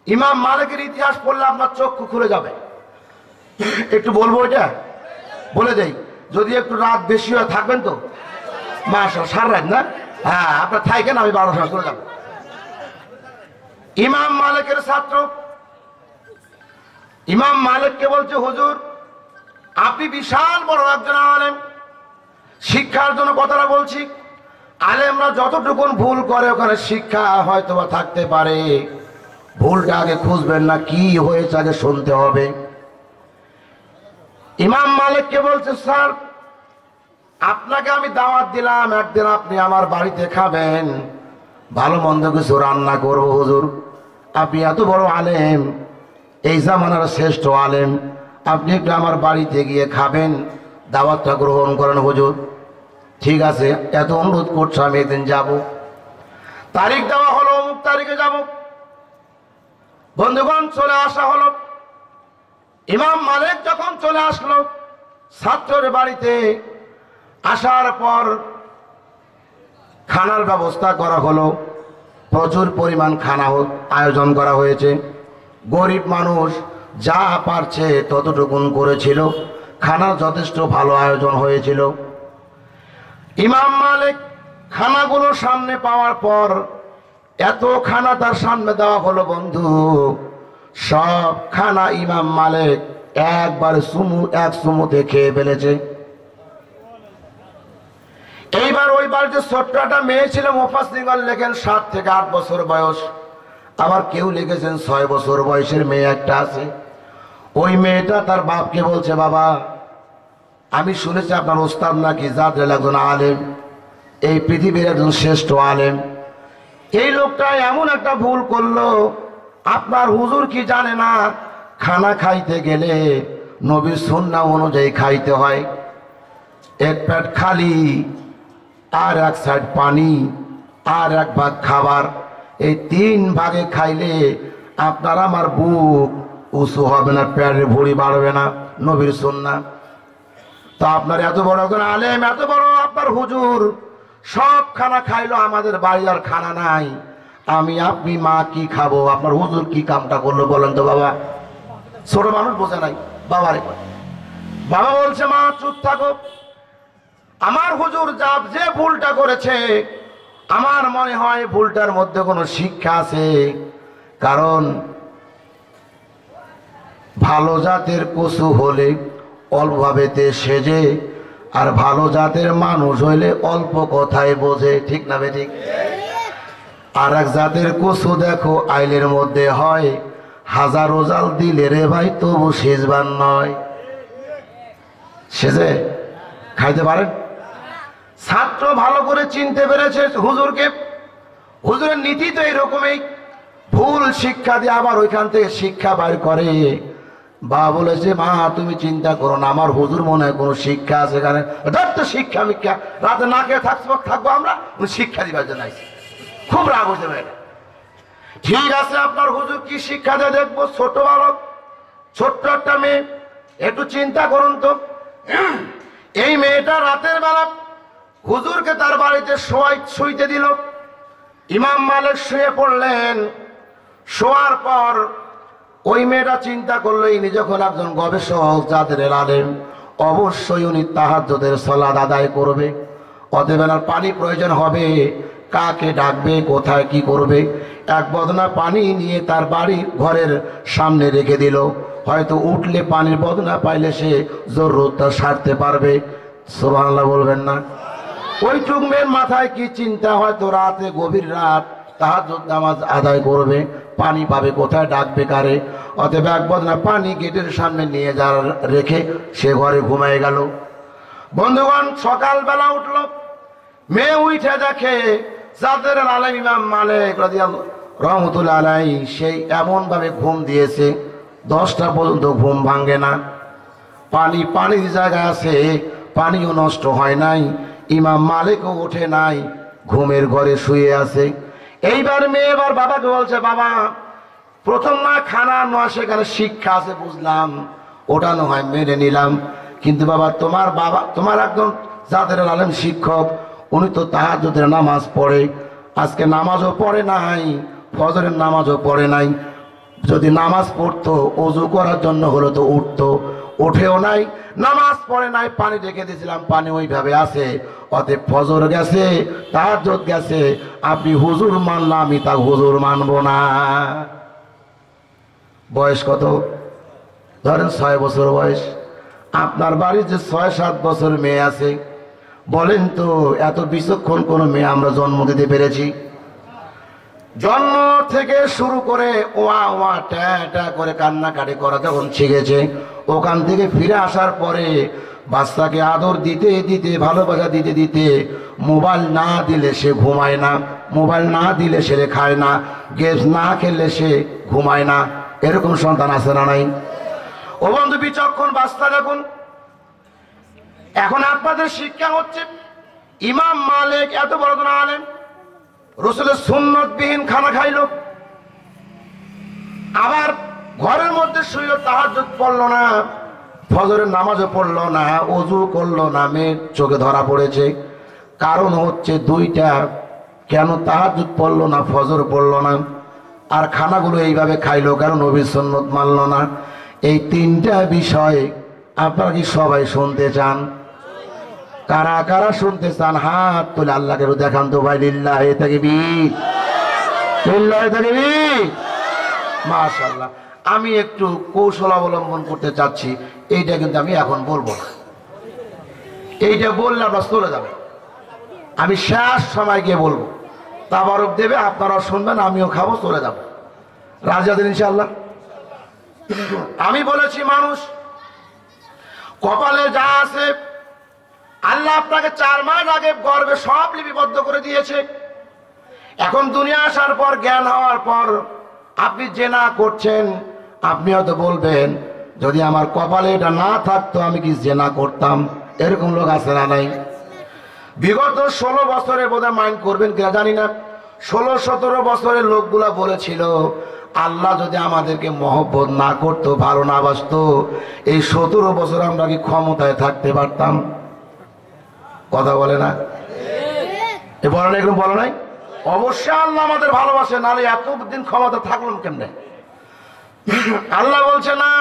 ইমাম মালিকের ইতিহাস পড়লে আপনার চক্ষু খুলে যাবে। একটু বলবো, এটা বলে দেই, যদি একটু রাত বেশি হয়ে থাকবেন তো মাশাআল্লাহ, সারা রাত না? হ্যাঁ, আপনার থাকেন, আমি 12 সময় চলে যাবো। ইমাম মালিকের ছাত্র ইমাম মালিককে বলছে হুজুর আপনি বিশাল বড় একজন আলেম, শিক্ষার জন্য কথাটা বলছি। আলেমরা যতটুকুন ভুল করে ওখানে শিক্ষা হয়তো বা থাকতে পারে, ভুলটা আগে খুঁজবেন না, কি হয়েছে আগে শুনতে হবে। ইমাম মালিককে বলছে স্যার আপনাকে আমি দাওয়াত দিলাম, একদিন আপনি আমার বাড়িতে খাবেন, ভালো মন্দ কিছু রান্না করব হুজুর। আপনি এত বড় আলেম, এই জামানার শ্রেষ্ঠ আলেম, আপনি একটু আমার বাড়িতে গিয়ে খাবেন, দাওয়াতটা গ্রহণ করেন হুজুর। ঠিক আছে, এত অনুরোধ করছো, আমি একদিন যাব। তারিখ দেওয়া হলো, অমুক তারিখে যাব। বন্ধুগণ চলে আসা হলো। ইমাম মালিক যখন চলে আসলো ছাত্রের বাড়িতে, আসার পর খানার ব্যবস্থা করা হলো, প্রচুর পরিমাণ খানা আয়োজন করা হয়েছে। গরিব মানুষ যা পারছে ততটুকুন করেছিল, খানার যথেষ্ট ভালো আয়োজন হয়েছিল। ইমাম মালিক খানাগুলো সামনে পাওয়ার পর এত খানা তার সামনে দেওয়া হলো বন্ধু, সব খানা ইমাম মালিক একবার এক চুমুতে খেয়ে ফেলেছে। এইবার ওই বাড়িতে ছোট্ট একটা মেয়ে ছিল, মুফাসসিরগণ লেখেন 7 থেকে 8 বছর বয়স, আবার কেউ লিখেছেন 6 বছর বয়সের মেয়ে একটা আছে। ওই মেয়েটা তার বাপকে বলছে বাবা আমি শুনেছি আপনার ওস্তাদ নাকি জাদরেল একজন আলেম, এই পৃথিবীর একজন শ্রেষ্ঠ আলেম। এই লোকটা এমন একটা ভুল করলো, আপনার হুজুর কি জানে না খানা খাইতে গেলে নবীর সুন্নাহ অনুযায়ী খাইতে হয়, এক পেট খালি আর এক সাইড পানি আর এক ভাগ খাবার, এই 3 ভাগে খাইলে আপনার আমার বুক উঁচু হবে না, পেটের ভুঁড়ি বাড়বে না, নবীর সুন্নাহ। তো আপনার এত বড় একজন আলেম, এত বড় আপনার হুজুর সব খানা খাইলো, আমাদের বাড়ি আর খানা নাই, আমি আপনি মা কি খাবো? আপনার হুজুর কি কামটা করলো বলেন তো বাবা? ছোট মানুষ বোঝে নাই, বাবারে বাবা বলছে মা চুপ থাকো, আমার হুজুর যে ভুলটা করেছে আমার মনে হয় ভুলটার মধ্যে কোনো শিক্ষা আছে। কারণ ভালো জাতের কচু হলে অল্পভাবেতে সেজে, আর ভালো জাতের মানুষ হইলে অল্প কথায় বোঝে, ঠিক না বে ঠিক? আর এক জাতের কচু দেখো আইলের মধ্যে হয়, হাজারো জাল দিলে রে ভাই তবু সেজবার নয়। সেজে খাইতে পারেন? ছাত্র ভালো করে চিনতে পেরেছে হুজুরকে, হুজুরের নীতি তো এইরকমই, ভুল শিক্ষা দিয়ে আবার ওইখান থেকে শিক্ষা বাইর করে। বা বলেছে মা তুমি চিন্তা করো না, আমার হুজুর মনে হয় কোনো শিক্ষা আছে এখানে, তো শিক্ষা মিক্ষা রাতে না খেয়ে থাকবো আমরা, শিক্ষা দিবার জন্য খুব রাগ হতে পারে। ঠিক আছে আপনার হুজুর কি শিক্ষা দেয় দেখবো। ছোট বালক, ছোট্ট একটা মেয়ে, একটু চিন্তা করুন তো, এই মেয়েটা রাতের বেলা হুজুরকে তার বাড়িতে শুইতে দিল। ইমাম মালিক শুয়ে পড়লেন। শোয়ার পর ওই মেয়েটা চিন্তা করলো ইনি যখন একজন গবেষক জাতের আলেম, অবশ্যই উনি তাহাজ্জুদের সালাত আদায় করবে, অতএব আর পানি প্রয়োজন হবে, কাকে ডাকবে, কোথায় কি করবে। এক বদনা পানি নিয়ে তার বাড়ি ঘরের সামনে রেখে দিল। হয়তো উঠলে পানির বদনা পাইলে সে জরুরতটা সারতে পারবে। সুবহানাল্লাহ বলবেন না? ওই টুকমের মাথায় কি চিন্তা, হয়তো রাতে গভীর রাত তাহাজ্জুদ নামাজ আদায় করবে, পানি পাবে কোথায়, ডাকবে কারে। অতএব এক বদনা পানি গেটের সামনে নিয়ে যাওয়ার রেখে সে ঘরে ঘুমিয়ে গেল। বন্ধুগণ, সকালবেলা উঠল, মেয়ে উঠে দেখে যাদের আলেম ইমাম মালিক রহমতুল্লাহ আলাইহি সেই এমন ভাবে ঘুম দিয়েছে 10টা পর্যন্ত ঘুম ভাঙে না। পানির জায়গায় আছে, পানিও নষ্ট হয় নাই, ইমাম মালিকও ওঠে নাই, ঘুমের ঘরে শুয়ে আছে। এইবার মেয়ে এবার বাবাকে বলছে, বাবা প্রথম না খানা নয়, সেখানে শিক্ষা আছে বুঝলাম, ওটা নয় মেনে নিলাম, কিন্তু বাবা তোমার একজন যাদের আলেম শিক্ষক, উনি তো তাহাজ্জুদের নামাজ পড়ে, আজকে নামাজও পড়ে নাই, ফজরের নামাজও পড়ে নাই। যদি নামাজ পড়তো, ওযু করার জন্য হলো তো উঠতো, ওঠেও নাই, নামাজ পড়ে নাই, পানি রেখে দিয়েছিলাম, পানি ওইভাবে আছে। অতএব ফজর গেছে, তাহাজ্জুদ গেছে, আপনি হুজুর মানলাম, আমি তা হুজুর মানবো না। বয়স কত? ধরেন 6 বছর বয়স। আপনার বাড়ির যে 6-7 বছর মেয়ে আছে, বলেন তো এত বিচক্ষণ কোন মেয়ে আমরা জন্ম দিতে পেরেছি? জন্ম থেকে শুরু করে ওয়া ওয়া ট্যা ট্যা করে কান্নাকাটি করা যখন শিখেছে, ওখান থেকে ফিরে আসার পরে বাচ্চাকে আদর দিতে দিতে, ভালোবাসা দিতে দিতে, মোবাইল না দিলে সে ঘুমায় না, মোবাইল না দিলে সে খায় না, গেম না খেললে সে ঘুমায় না। এরকম সন্তান আছে না নাই? ও বন্ধু, বিচক্ষণ বাচ্চা দেখুন। এখন আপনাদের শিক্ষা হচ্ছে, ইমাম মালিক এত বড় আলেম, রাসূলের সুন্নতবিহীন খানা খাইল, আবার ঘরের মধ্যে শুইল, তাহাজ্জুদ পড়লো না, ফজরের নামাজও পড়লো না, ওযু করলো না, মেয়ের চোখে ধরা পড়েছে। কারণ হচ্ছে দুইটা, কেন তাহাজ্জুদ পড়লো না, ফজর পড়লো না, আর খানাগুলো এইভাবে খাইলো, কারণ নবীর সুন্নত মানলো না। এই 3টা বিষয় আপনারা কি সবাই শুনতে চান? কারা কারা শুনতে চান হাত তুলে আল্লাহকে দেখান তো ভাই। লিল্লাহি তাকবীর, লিল্লাহি তাকবীর, মাশাআল্লাহ। আমি একটু কৌশল অবলম্বন করতে চাচ্ছি, এইটা কিন্তু আমি এখন বলবো না, এইটা বললে আপনারা চলে যাবে, আমি শেষ সময় গিয়ে বলবো, তাবারক দেবে, আপনারা শুনবেন, আমিও খাবো, চলে যাব। রাজি আছেন ইনশাআল্লাহ? আমি বলেছি, মানুষ কপালে যা আছে আল্লাহ আপনাকে 4 মাস আগে গর্ভে সব লিপিবদ্ধ করে দিয়েছে। এখন দুনিয়া আসার পর, জ্ঞান হওয়ার পর আপনি জেনা করছেন, আপনি হয়তো বলবেন, যদি আমার কপালে এটা না থাকতো আমি কি জেনা করতাম। এরকম লোক আছে না নাই? বিগত 16 বছরে বোধহয় মাইন্ড করবেন কিনা জানি না, 16-17 বছরের লোকগুলা বলেছিল, আল্লাহ যদি আমাদেরকে মহব্বত না করতো, ভালো না বাসতো, এই 17 বছর আমরা কি ক্ষমতায় থাকতে পারতাম? কথা বলে না? এ বলে না, এরকম বলে নাই? অবশ্যই আল্লাহ আমাদের ভালোবাসে, নাহলে এতদিন ক্ষমতা থাকলাম কেমনে? আল্লাহ বলছে না,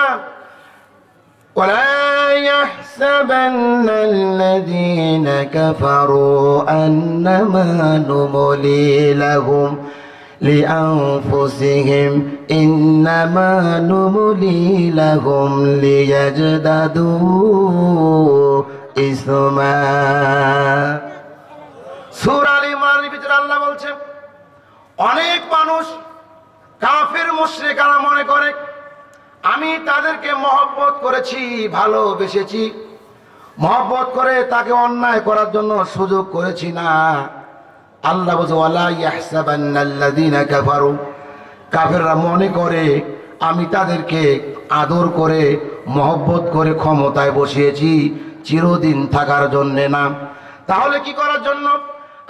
ولا يحسبن الذين كفروا أنما نملي لهم لأنفسهم إنما نملي لهم ليزدادوا إثما। সূরা আল ইমরানের ভিতরে আল্লাহ বলছে, অনেক মানুষ কাফির মুশরিকরা মনে করে আমি তাদেরকে মহব্বত করেছি, ভালোবেসেছি, মহব্বত করে তাকে অন্যায় করার জন্য সুযোগ করেছি না। আল্লাহ বলছে, ওয়ালা ইয়াহসাবান্নাল্লাযীনা কাফারু, কাফেররা মনে করে আমি তাদেরকে আদর করে, মহব্বত করে ক্ষমতায় বসিয়েছি চিরদিন থাকার জন্য না। তাহলে কি করার জন্য?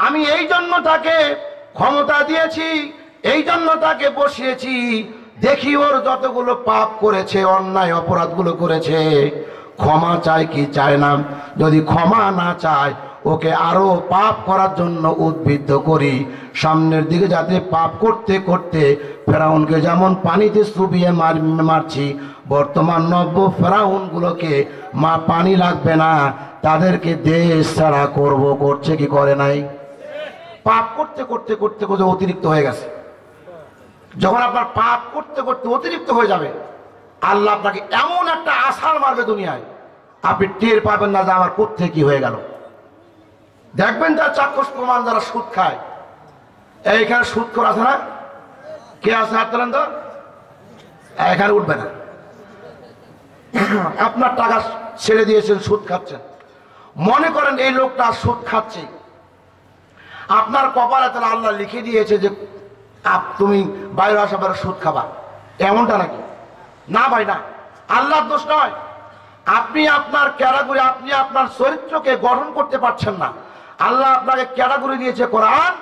আমি এই জন্য তাকে ক্ষমতা দিয়েছি, এই জন্য তাকে বসিয়েছি, দেখি ওর যতগুলো পাপ করেছে, অন্যায় অপরাধগুলো করেছে, ক্ষমা চায় কি চায় না। যদি ক্ষমা না চায়, ওকে আরো পাপ করার জন্য উদ্বুদ্ধ করি, সামনের দিকে যাতে পাপ করতে করতে ফেরাউনকে যেমন পানিতে চুবিয়ে মারছি, বর্তমান নব্য ফেরাউনগুলোকে পানি লাগবে না, তাদেরকে দেশ ছাড়া করব। করছে কি করে নাই? পাপ করতে করতে করতে করতে অতিরিক্ত হয়ে গেছে। যখন আপনার পাপ করতে করতে অতিরিক্ত হয়ে যাবে, আল্লাহ আপনাকে এমন একটা আছাড় মারবে দুনিয়ায়, আপনি টের পাবেন না যে আমার কোত্থেকে কি হয়ে গেল। দেখবেন তার চাক্ষুষ প্রমাণ, যারা সুদ খায়, এইখানে সুদ করে আছে না? কে আছে হাত তোলেন তো? এখানে উঠবে না। আপনার টাকা ছেড়ে দিয়েছেন, সুদ খাচ্ছেন, মনে করেন এই লোকটা সুদ খাচ্ছে, আপনার কপালে তাহলে আল্লাহ লিখে দিয়েছে যে তুমি বাইরে আসা পরে সুদ খাবা, এমনটা নাকি? না ভাই না, আল্লাহর দোষ নয়। আপনি আপনার ক্যাটাগরি, আপনি আপনার চরিত্রকে গঠন করতে পারছেন না। আল্লাহ আপনাকে ক্যাটাগরি দিয়েছে কোরআন,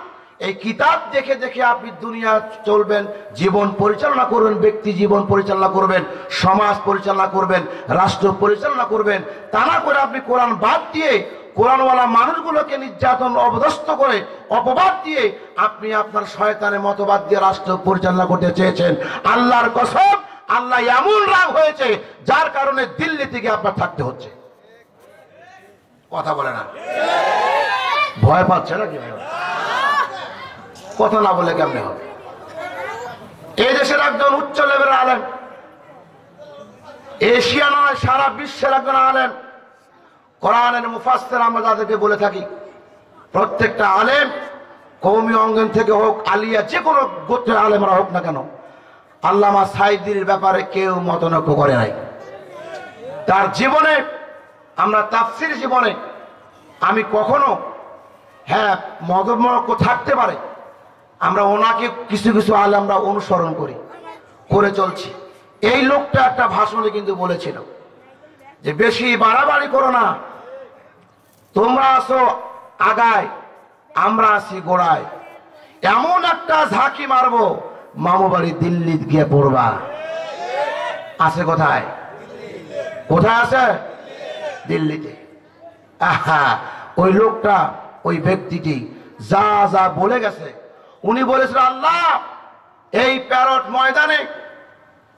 এই কিতাব দেখে দেখে আপনি দুনিয়া চলবেন, জীবন পরিচালনা করবেন, ব্যক্তি জীবন পরিচালনা করবেন, সমাজ পরিচালনা করবেন, রাষ্ট্র পরিচালনা করবেন। তা না করে আপনি কোরআন বাদ দিয়ে, কোরআনওয়ালা মানুষগুলোকে নির্যাতন অবদস্ত করে, অপবাদ দিয়ে আপনি আপনার শয়তানের মতবাদ দিয়ে রাষ্ট্র পরিচালনা করতে চেয়েছেন। আল্লাহর কসম, আল্লাহ এমন রাগ হয়েছে যার কারণে দিল্লি থেকে আপনার থাকতে হচ্ছে। কথা বলে না? ভয় পাচ্ছে না কি? কথা না বলে কেমনে হবে? এই দেশের একজন উচ্চ লেভেলের আলেম, এশিয়া নয় সারা বিশ্বের একজন আলেম, কোরআনের মুফাসসির আমরা যাদেরকে বলে থাকি, প্রত্যেকটা আলেম কওমি অঙ্গন থেকে হোক, আলিয়া যে কোনো গোত্রের আলেমরা হোক না কেন, আল্লামা সাঈদীর ব্যাপারে কেউ মতনৈক্য করে নাই। তার জীবনে, আমরা তাফসীর জীবনে আমি কখনো, হ্যাঁ মতনৈক্য থাকতে পারে, আমরা ওনাকে কিছু কিছু আলেম আমরা অনুসরণ করে চলছি। এই লোকটা একটা ভাষণে কিন্তু বলেছিল যে বেশি বাড়াবাড়ি করো না, তোমরা আসো আগায়, আমরা আসি গোড়ায়, এমন একটা ঝাঁকি মারবো মামু বাড়ি দিল্লি গিয়ে পড়বা। আছে কোথায়? কোথায় আছে? দিল্লিতে। আহা, ওই লোকটা, ওই ব্যক্তিটি যা যা বলে গেছে, উনি বলেছিল আল্লাহ এই প্যারট ময়দানে,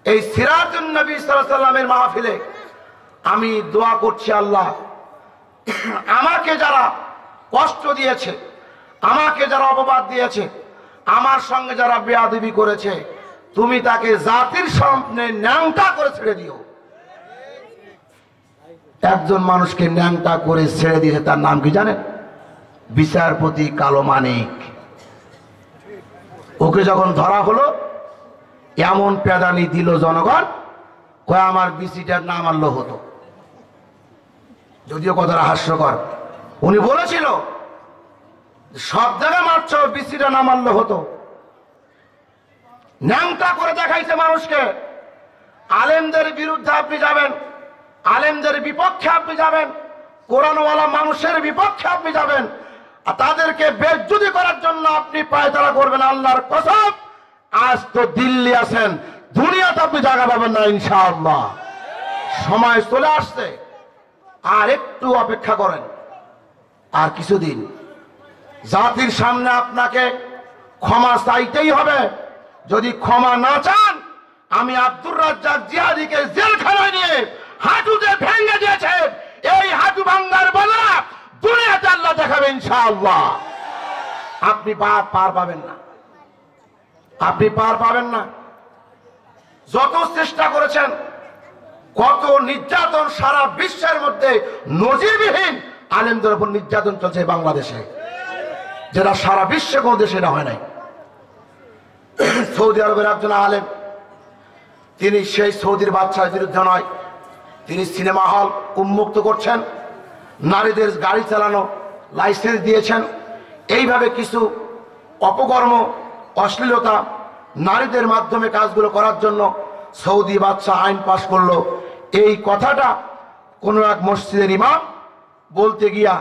এই সিরাজুন নবী সাল্লাল্লাহু আলাইহি ওয়াসাল্লামের মাহফিলে আমি দোয়া করছি, আল্লাহ আমাকে যারা কষ্ট দিয়েছে, আমাকে যারা অপবাদ দিয়েছে, আমার সঙ্গে যারা বেয়াদবি করেছে, তুমি তাকে জাতির সামনে ন্যাংটা করে ছেড়ে দিও। একজন মানুষকে ন্যাংটা করে ছেড়ে দিয়েছে, তার নাম কি জানেন? বিচারপতি কালো মানিক। ওকে যখন ধরা হলো, এমন পেদানি দিল জনগণ, কয় আমার বিসিটার নাম আনলো হতো। যদিও কথাটা হাস্যকর, উনি বলেছিল সব জায়গায় মারছ, বিসিটা নাম আনলো হতো। ন্যাংটা করে দেখাইছে মানুষকে। আলেমদের বিরুদ্ধে আপনি যাবেন, আলেমদের বিপক্ষে আপনি যাবেন, কোরআনওয়ালা মানুষের বিপক্ষে আপনি যাবেন, আর তাদেরকে বেজ্জতি করার জন্য আপনি পায়তারা করবেন। আল্লাহর কসম, আজ তো দিল্লি আছেন, দুনিয়াতে আপনি জায়গা পাবেন না ইনশাআল্লাহ। সময় চলে আসছে, আর একটু অপেক্ষা করেন, আর কিছুদিন। জাতির সামনে আপনাকে ক্ষমা চাইতেই হবে। যদি ক্ষমা না চান, আমি আব্দুর রাজ্জাক জিহাদিকে জেলখানায় নিয়ে হাঁটুতে ভেঙে দিয়েছে, এই হাঁটু ভাঙ্গার বদলা দুনিয়াতে আল্লাহ দেখাবে ইনশাআল্লাহ। আপনি পার পাবেন না, আপনি পার পাবেন না। যত চেষ্টা করেছেন, কত নির্যাতন সারা বিশ্বের মধ্যে নজিরবিহীন আলেমদের উপর নির্যাতন চলছে বাংলাদেশে, যেটা সারা বিশ্বে কোনো দেশে না হয় নাই। সৌদি আরবের একজন আলেম, তিনি সেই সৌদির বাচ্চার বিরুদ্ধে নয়, তিনি সিনেমা হল উন্মুক্ত করছেন, নারীদের গাড়ি চালানো লাইসেন্স দিয়েছেন। এইভাবে কিছু অপকর্ম, অশ্লীলতা, নারীদের মাধ্যমে কাজগুলো করার জন্য সৌদি বাদশা আইন পাশ করলো। এই কথাটা কোনো এক মসজিদের ইমাম বলতে গিয়া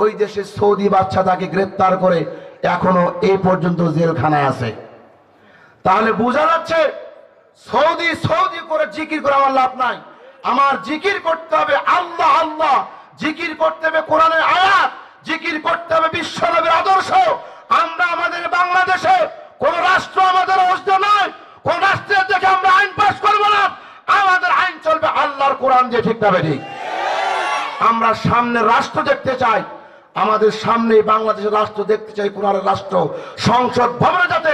ওই দেশের সৌদি বাদশা তাকে গ্রেপ্তার করে এখনো এই পর্যন্ত জেলখানায় আছে। তাহলে বোঝা যাচ্ছে, সৌদি সৌদি করে জিকির করে আমার লাভ নাই। আমার জিকির করতে হবে আল্লাহ আল্লাহ, জিকির করতে হবে কোরআনের আয়াত, জিকির করতে হবে বিশ্বনবীর আদর্শ। আমরা আমাদের বাংলাদেশে কোন রাষ্ট্র আমাদের অস্ত্র নয়, কোন রাষ্ট্রের দেখে আমরা আইন পাস করবো না। আমাদের আইন চলবে আল্লাহর কোরআন দিয়ে, ঠিক না ঠিক? আমরা সামনে রাষ্ট্র দেখতে চাই, আমাদের সামনে বাংলাদেশের রাষ্ট্র দেখতে চাই, কোরআনের রাষ্ট্র। সংসদ ভবনে যাতে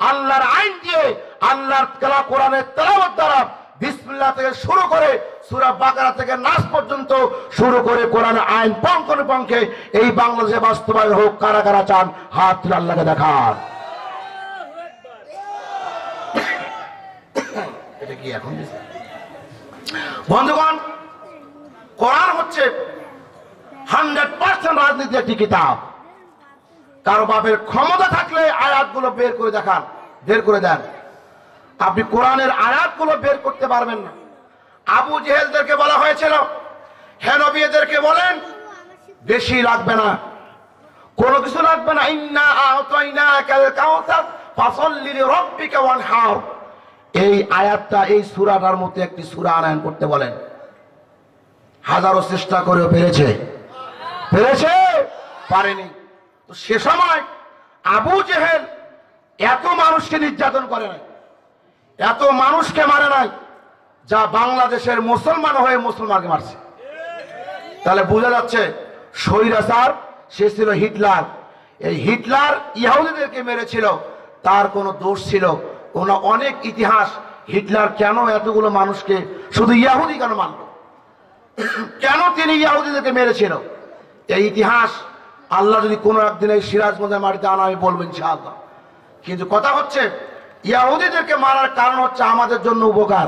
আল্লাহর আইন দিয়ে, আল্লাহর কোরআনের তেলাওয়াত দ্বারা বিসমিল্লাহ থেকে শুরু করে সূরা বাকারা থেকে নাস পর্যন্ত শুরু করে কোরআনের আইন পঙ্খে এই বাংলাদেশে বাস্তবায়ন হোক। কারা কারা চান হাত তুলে আল্লাহকে দেখান। এটা কি এখন বন্ধুগণ, কোরআন হচ্ছে 100% রাজনীতির একটি কিতাব। কারো বাপের ক্ষমতা থাকলে আয়াতগুলো বের করে দেখান, বের করে দেন। আপনি কোরআনের আয়াতগুলো বের করতে পারবেন না। আবু জেহেলদেরকে বলা হয়েছিল, হে নবী এদেরকে বলেন বেশি লাগবে না, কোনো কিছু লাগবে না। ইন্না আ'তাইনাকাল কাউসার ফাসাল্লি লিরাব্বিকা ওয়ানহার। এই আয়াতটা এই সূরাটার মধ্যে একটি সূরা আনয়ন করতে বলেন। হাজারো চেষ্টা করেও পেরেছে পারেনি। তো সে সময় আবু জেহেল এত মানুষকে নির্যাতন করে নাই, এত মানুষকে মারে নাই যা বাংলাদেশের মুসলমান হয়ে মুসলমানকে মারছে। তাহলে বোঝা যাচ্ছে স্বৈরাচার সে ছিল হিটলার। এই হিটলার ইহুদিদেরকে মেরেছিল, তার কোনো দোষ ছিল ওনা অনেক ইতিহাস। হিটলার কেন এতগুলো মানুষকে শুধু ইহুদি কেন মারল, কেন তিনি ইহুদিদেরকে মেরেছিল, এই ইতিহাস আল্লাহ যদি কোনো একদিন এই সিরাজগঞ্জের মাটিতে আনা আমি বলবো ইনশাআল্লাহ। কিন্তু কথা হচ্ছে ইহুদিদেরকে মারার কারণ হচ্ছে আমাদের জন্য উপকার।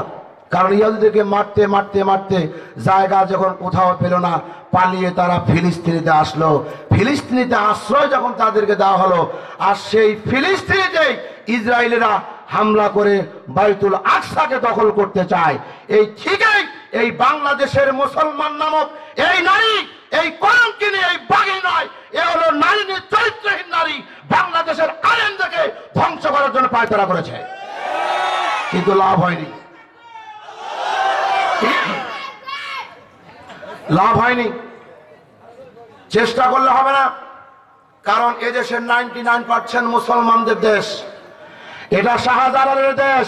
কারণ ইহুদিদেরকে মারতে মারতে মারতে জায়গা যখন কোথাও পেল না, পালিয়ে তারা ফিলিস্তিনিতে আসলো। ফিলিস্তিনিতে আশ্রয় যখন তাদেরকে দেওয়া হলো, আর সেই ফিলিস্তিনিতেই ইসরায়েলিরা হামলা করে বাইতুল আকসাকে দখল করতে চায়। এই ঠিকই এই বাংলাদেশের মুসলমান নামক এই নারী, এই কলঙ্কিনী, এই বাঘী নয়, এ হলো নারী, চরিত্রহীন নারী বাংলাদেশের আলেমদেরকে ধ্বংস করার জন্য পায়তারা করেছে, কিন্তু লাভ হয়নি, লাভ হয়নি। চেষ্টা করলে হবে না, কারণ এদেশের 99% মুসলমানদের দেশ। এটা শাহজালালের দেশ,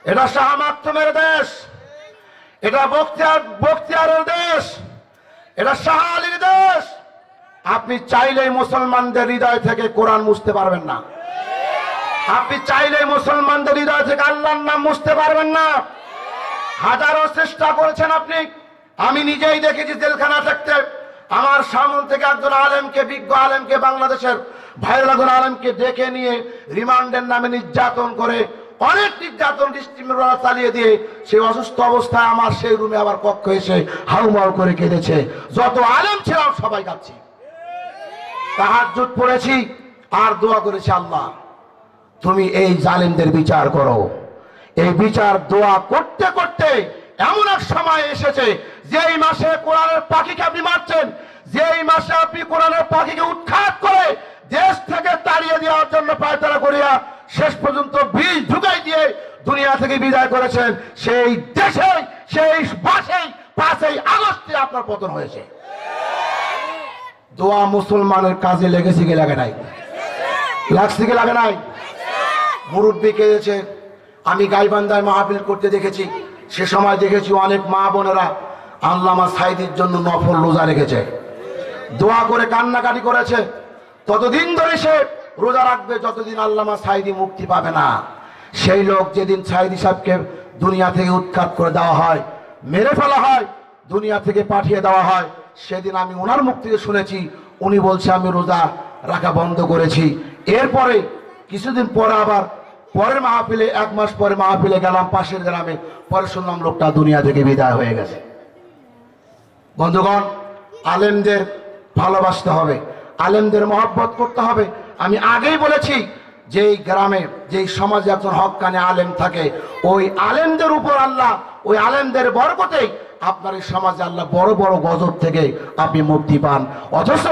এটা শাহ মাকতুমের দেশ, এটা বখতিয়ারের দেশ, এটা শাহ আলীর দেশ। আপনি চাইলেই মুসলমানদের হৃদয় থেকে কোরআন মুছতে পারবেন না, আপনি চাইলেই মুসলমানদের হৃদয় থেকে আল্লাহর নাম মুছতে পারবেন না। হাজারো চেষ্টা করেছেন আপনি, আমি নিজেই দেখেছি জেলখানা থাকতে আমার সামনে থেকে একজন আলেমকে, বিজ্ঞ আলেমকে, বাংলাদেশের ভাইরাল একজন আলেমকে ডেকে নিয়ে রিমান্ডের নামে নির্যাতন করে, অনেক নির্যাতন ডিস্ট্রিবিউটর চালিয়ে দিয়ে সেই অসুস্থ অবস্থায় আমার সেই রুমে আবার কক্ষ এসে হাউমাউ করে কেঁদেছে। যত আলেম ছিলাম সবাই কাঁদছি, তাহাজ্জুদ পড়েছি আর দোয়া করেছি, আল্লাহ তুমি এই জালেমদের বিচার করো। এই বিচার দোয়া করতে করতে এমন এক সময় এসেছে যেই মাসে কোরআনের পাখিকে আপনি মারছেন, যেই মাসে আপনি কোরআনের পাখিকে উৎখাত করে দেশ থেকে তাড়িয়ে দেওয়ার জন্য পায়তারা করিয়া শেষ পর্যন্ত বীজ ঢুকাই দিয়ে দুনিয়া থেকে বিদায় করেছেন, সেই দেশে সেই মাসেই 5ই আগস্টে আপনার পতন হয়েছে। দোয়া মুসলমানের কাজে লেগেছে কি লাগে নাই? লাগছে কি লাগে নাই? মুরব্বী কেঁদেছে। আমি গাইবান্ধায় মাহফিল করতে দেখেছি, সে সময় দেখেছি অনেক মা বোনেরা আল্লামা সাইদির জন্য নফল রোজা রেখেছে, দোয়া করে কান্নাকাটি করেছে। ততদিন ধরে সে রোজা রাখবে যতদিন আল্লামা সাইদি মুক্তি পাবে না। সেই লোক যেদিন সাইদি সাহেবকে দুনিয়া থেকে উৎখাত করে দেওয়া হয়, মেরে ফেলা হয়, দুনিয়া থেকে পাঠিয়ে দেওয়া হয়, সেদিন আমি ওনার মুখ থেকে শুনেছি উনি বলছে আমি রোজা রাখা বন্ধ করেছি। এরপরে কিছুদিন পরে আবার পরের মাহফিলে, 1 মাস পরে মাহফিলে গেলাম পাশের গ্রামে, পরে শুনলাম লোকটা দুনিয়া থেকে বিদায় হয়ে গেছে। বন্ধুগণ, আলেমদের ভালোবাসতে হবে, আলেমদের মহব্বত করতে হবে। আমি আগেই বলেছি যেই গ্রামে যেই সমাজে একজন হক্কানি আলেম থাকে, ওই আলেমদের উপর আল্লাহ, ওই আলেমদের বরকতেই আপনার এই সমাজে আল্লাহ বড় বড় গজব থেকে আপনি মুক্তি পান। অথচ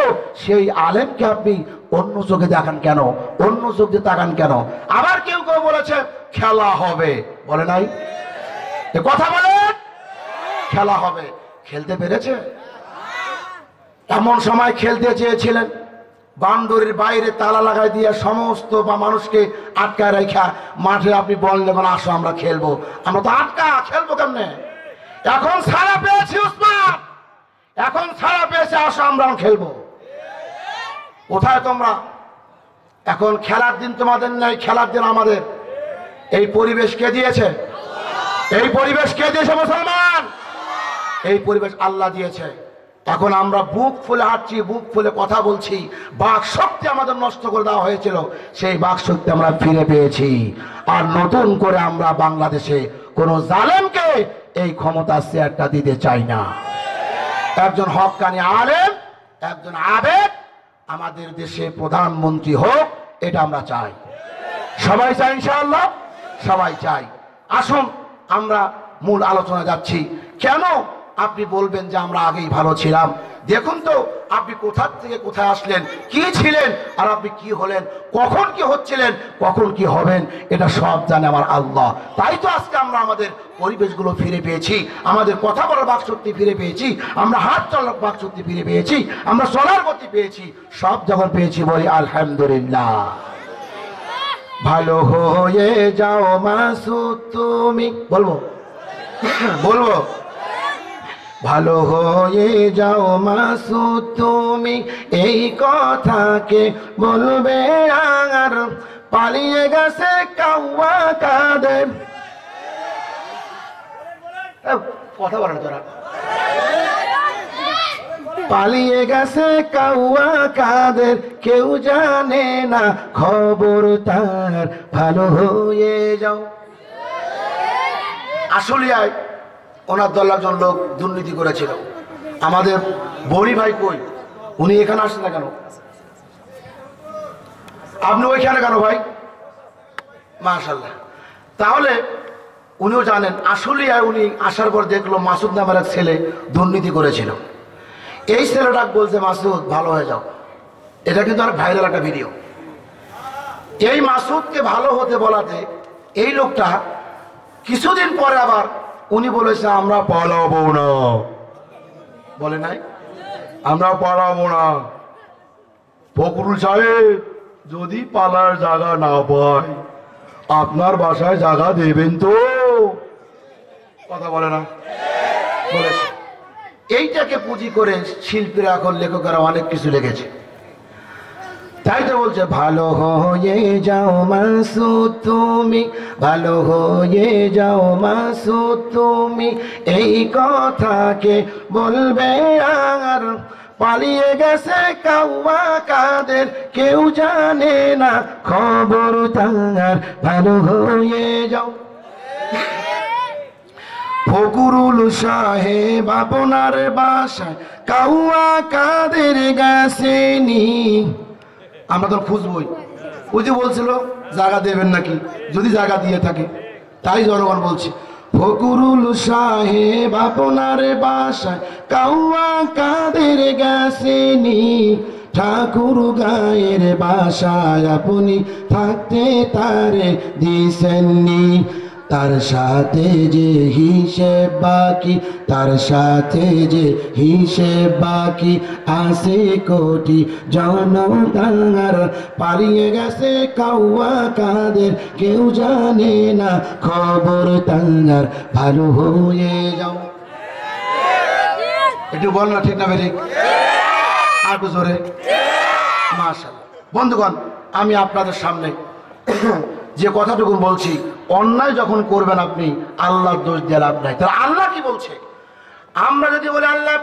সেই আলেমকে আপনি অন্য চোখে দেখান কেন, অন্য চোখে তাকান কেন? আবার কেউ কেউ বলেছে খেলা হবে, বলে নাই? কথা বলে খেলা হবে, খেলতে পেরেছে? এমন সময় খেলতে চেয়েছিলেন, বাউন্ডারির বাইরে তালা লাগাই দিয়ে সমস্ত বা মানুষকে আটকায় রেখা মাঠে আপনি বল নেবেন, আসো আমরা খেলবো। আমরা তো আটকা খেলবো কেমনে? এখন ছাড়া পেয়েছি উসমান, এখন ছাড়া পেয়েছে, আসো আমরা খেলবো। কোথায় তোমরা? এখন খেলার দিন তোমাদের নাই, খেলার দিন আমাদের। এই পরিবেশ কে দিয়েছে? এই পরিবেশ কে দিয়েছে মুসলমান? এই পরিবেশ আল্লাহ দিয়েছে। এখন আমরা বুক ফুলে হাঁটছি, বুক ফুলে কথা বলছি। বাক শক্তি আমাদের নষ্ট করে দেওয়া হয়েছিল, সেই বাক শক্তি আমরা ফিরে পেয়েছি। আর নতুন করে আমরা বাংলাদেশে কোন জালেমকে এই ক্ষমতা চেয়ারটা দিতে চাই না। একজন হক্কানি আলেম, একজন আবেদ আমাদের দেশে প্রধানমন্ত্রী হোক, এটা আমরা চাই। সবাই চাই ইনশাআল্লাহ, সবাই চাই। আসুন আমরা মূল আলোচনা যাচ্ছি। কেন আপনি বলবেন যে আমরা আগেই ভালো ছিলাম? দেখুন তো আপনি কোথা থেকে কোথায় আসলেন, কি ছিলেন, আর আপনি কি হলেন, কখন কি হচ্ছিলেন, কখন কি হবেন, এটা সব জানে আমার আল্লাহ। তাই তো আজকে আমরা আমাদের পরিবেশগুলো ফিরে পেয়েছি, আমাদের কথা বলার বাকশক্তি ফিরে পেয়েছি, আমরা হাত চলার বাকশক্তি ফিরে পেয়েছি, আমরা চলার গতি পেয়েছি, সব যখন পেয়েছি বলি আলহামদুলিল্লাহ। ভালো হয়ে যাও মাসুদ তুমি, বলবো বলবো ভালো হয়ে যাও মাসুদ তুমি, এই কথাকে বলবে আর পালিয়ে গেছে কাউয়া কাদের। কথা বলে তোরা, পালিয়ে গেছে কাউয়া কাদের, কেউ জানে না খবর তার, ভালো হয়ে যাও। আসলে ওনার দল একজন লোক দুর্নীতি করেছিল। আমাদের বড়ি ভাই কই? উনি এখানে আসেন না কেন? আপনি ওইখানে কেন ভাই? মাশাআল্লাহ। তাহলে উনিও জানেন আসলে উনি আসার পর দেখলো মাসুদ নামের এক ছেলে দুর্নীতি করেছিল। এই ছেলেটা বলছে মাসুদ ভালো হয়ে যাও। এটা কিন্তু অনেক ভাইরাল একটা ভিডিও। এই মাসুদকে ভালো হতে বলাতে এই লোকটা কিছুদিন পরে আবার উনি বলেছে আমরা পালাবো না, বলে নাই আমরা পালাবো না। ফখরুল সাহেব যদি পালার জায়গা না পায় আপনার বাসায় জায়গা দেবেন তো? কথা বলে না, বলেছে। এইটাকে পুঁজি করে শিল্পীরা এখন লেখকেরা অনেক কিছু লিখেছে। তাই তো বলছে ভালো হয়ে যাও মাসুদ তুমি, ভালো হয়ে যাও মাসুদ তুমি, এই কথাকে বলবে আর পালিয়ে গেছে কাউয়া কাদের, কেউ জানে না খবর তার, ভালো হয়ে যাও। ফখরুল সাহেব আপনার বাসায় কাউয়া কাদের গেছেনি। আমরা তো খুঁজবই, ওই যে বলছিল জায়গা দেবেন নাকি, যদি জায়গা দিয়ে থাকে। তাই জনগণ বলছে ফখরুল সাহেব আপনার বাসায় কাউয়া কাদের গেছেনি, ঠাকুর গায়ের বাসায় আপনি থাকতে তারে দিছেননি, তার সাথে যে হিসেব বাকি, তার সাথে যে হিসেব বাকি, ৮০ কোটি জনতার, পালিয়ে গেছে কাউয়া কাদের, কেউ জানে না খবর তার, ভালো হয়ে যাও। একটু বল না, ঠিক না বেরি? আর জোরে মাশাআল্লাহ। বন্ধুগণ, আমি আপনাদের সামনে যে কথাটুকু বলছি, অন্যায় যখন করবেন আপনি আল্লাহর দোষ দিয়ে লাভ নাই। তাহলে আল্লাহ কি বলছে? আমরা যদি বলি আল্লাহ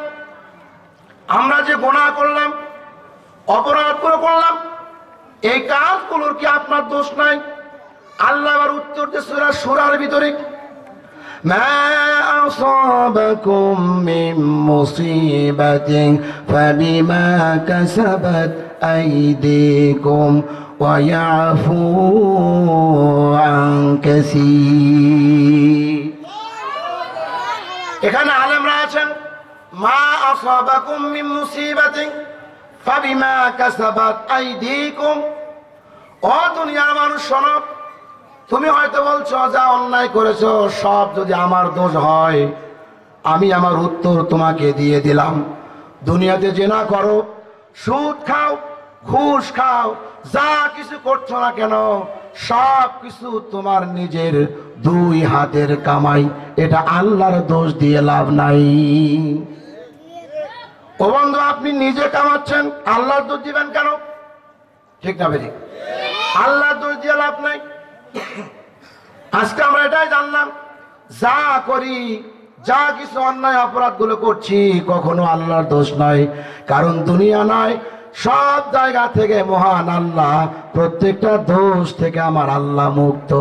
আমরা যে গুনাহ করলাম, অপরাধ করলাম, এই কাজগুলোর কি আপনার দোষ নাই? আল্লাহ আবার উত্তর দিয়ে সূরা সূরার ভিতরে মা আসাবাকুম মিন মুসিবাতিন ফাবিমা কাসাবাত আইদিকুম ওয়ায়াফু আন কাসীর। এখানে আলেমরা আছেন, মা আসাবাকুম মিন মুসিবাতিন ফাবিমা কাসাবাত আইদিকুম। ও দুনিয়ার মানুষ শোনো, তুমি হয়তো বলছো যা অন্যায় করেছো সব যদি আমার দোষ হয়, আমি আমার উত্তর তোমাকে দিয়ে দিলাম। দুনিয়াতে জেনা করো, সুদ খাও, ঘুষ খাও, যা কিছু করছো না কেন সব কিছু তোমার নিজের দুই হাতের কামাই। এটা আল্লাহর দোষ দিয়ে লাভ নাই। ও বন্ধু, আপনি নিজে কামাচ্ছেন, আল্লাহর দোষ দিবেন কেন? ঠিক না বেরি? আল্লাহর দোষ দিয়ে লাভ নাই। আজকে আমরা এটাই জানলাম, যা করি, যা কিছু অন্যায় অপরাধগুলো করছি কখনো আল্লাহর দোষ নয়। কারণ দুনিয়া নয়, সব জায়গা থেকে মহান আল্লাহ, প্রত্যেকটা দোষ থেকে আমার আল্লাহ মুক্ত।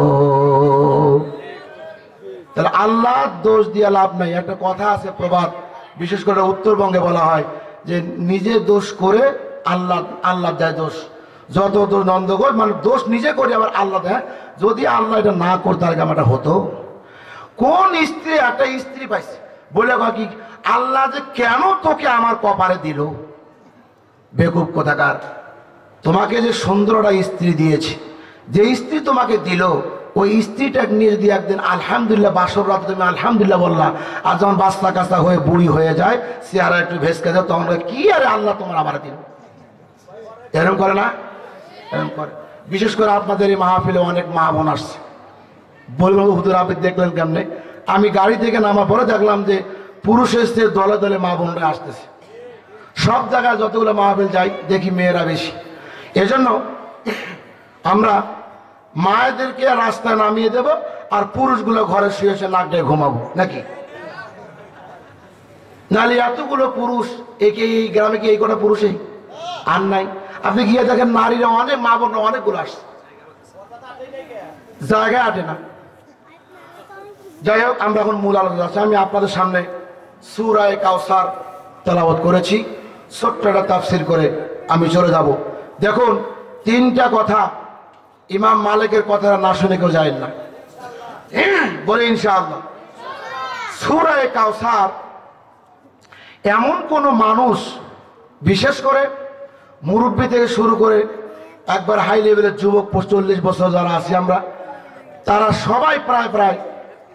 তাহলে আল্লাহর দোষ দিয়ে লাভ নাই। একটা কথা আছে, প্রবাদ, বিশেষ করে উত্তরবঙ্গে বলা হয় যে নিজে দোষ করে আল্লাহ দেয় দোষ। যত দোষ নন্দ কর, মানে দোষ নিজে করি আবার আল্লাহ দেয়। যদি আল্লাহ এটা না করতে আর আমারটা হতো। কোন স্ত্রী, একটা স্ত্রী পাইছে বলে কি আল্লাহ যে কেন তোকে আমার কপালে দিল? বেকুব কোথাকার, তোমাকে যে সুন্দর একটা স্ত্রী দিয়েছে, যে স্ত্রী তোমাকে দিল, ওই স্ত্রীটা নিয়ে যদি একদিন আলহামদুলিল্লাহ বাসর রাত তুমি আলহামদুলিল্লাহ বললা, আর যখন বাচ্চা কাচ্চা হয়ে বুড়ি হয়ে যায়, চেহারা একটু ভেসকে যায়, তখন কি আরে আল্লাহ তোমার আমার দিল? এরকম করে না? এরকম করে। বিশেষ করে আপনাদের এই মাহফিলে অনেক মা বোন আসছে, বলবেন হুজুর আপনি দেখলেন কেমনে? আমি গাড়ি থেকে নামার পরে দেখলাম যে পুরুষের চেয়ে দলে দলে মা বোনরা আসতেছে। সব জায়গায় যতগুলো মাহফিল যাই দেখি মেয়েরা বেশি। এজন্য আমরা মায়েদেরকে রাস্তায় নামিয়ে দেব, আর পুরুষগুলো ঘরে শুয়ে শুয়ে নাক ডেকে ঘুমাবো নাকি? নাহলে এতগুলো পুরুষ, একে এই গ্রামে কি এই কটা পুরুষই আর নাই? আপনি গিয়ে দেখেন নারীরা অনেক, মা বোনরা অনেকগুলো আসছে, জায়গায় আটে না। যাই হোক, আমরা এখন মূল আলোচনা আছে। আমি আপনাদের সামনে সূরা কাউসার তেলাওয়াত করেছি, ছোট্ট একটা তাফসীর করে আমি চলে যাব। দেখুন, তিনটা কথা ইমাম মালিকের কথা না শুনে কেউ যায় না, বলে ইনশাআল্লাহ। সূরা কাউসার এমন কোন মানুষ, বিশেষ করে মুরব্বী থেকে শুরু করে একবার হাই লেভেলের যুবক 40 বছর যারা আছি আমরা, তারা সবাই প্রায় প্রায়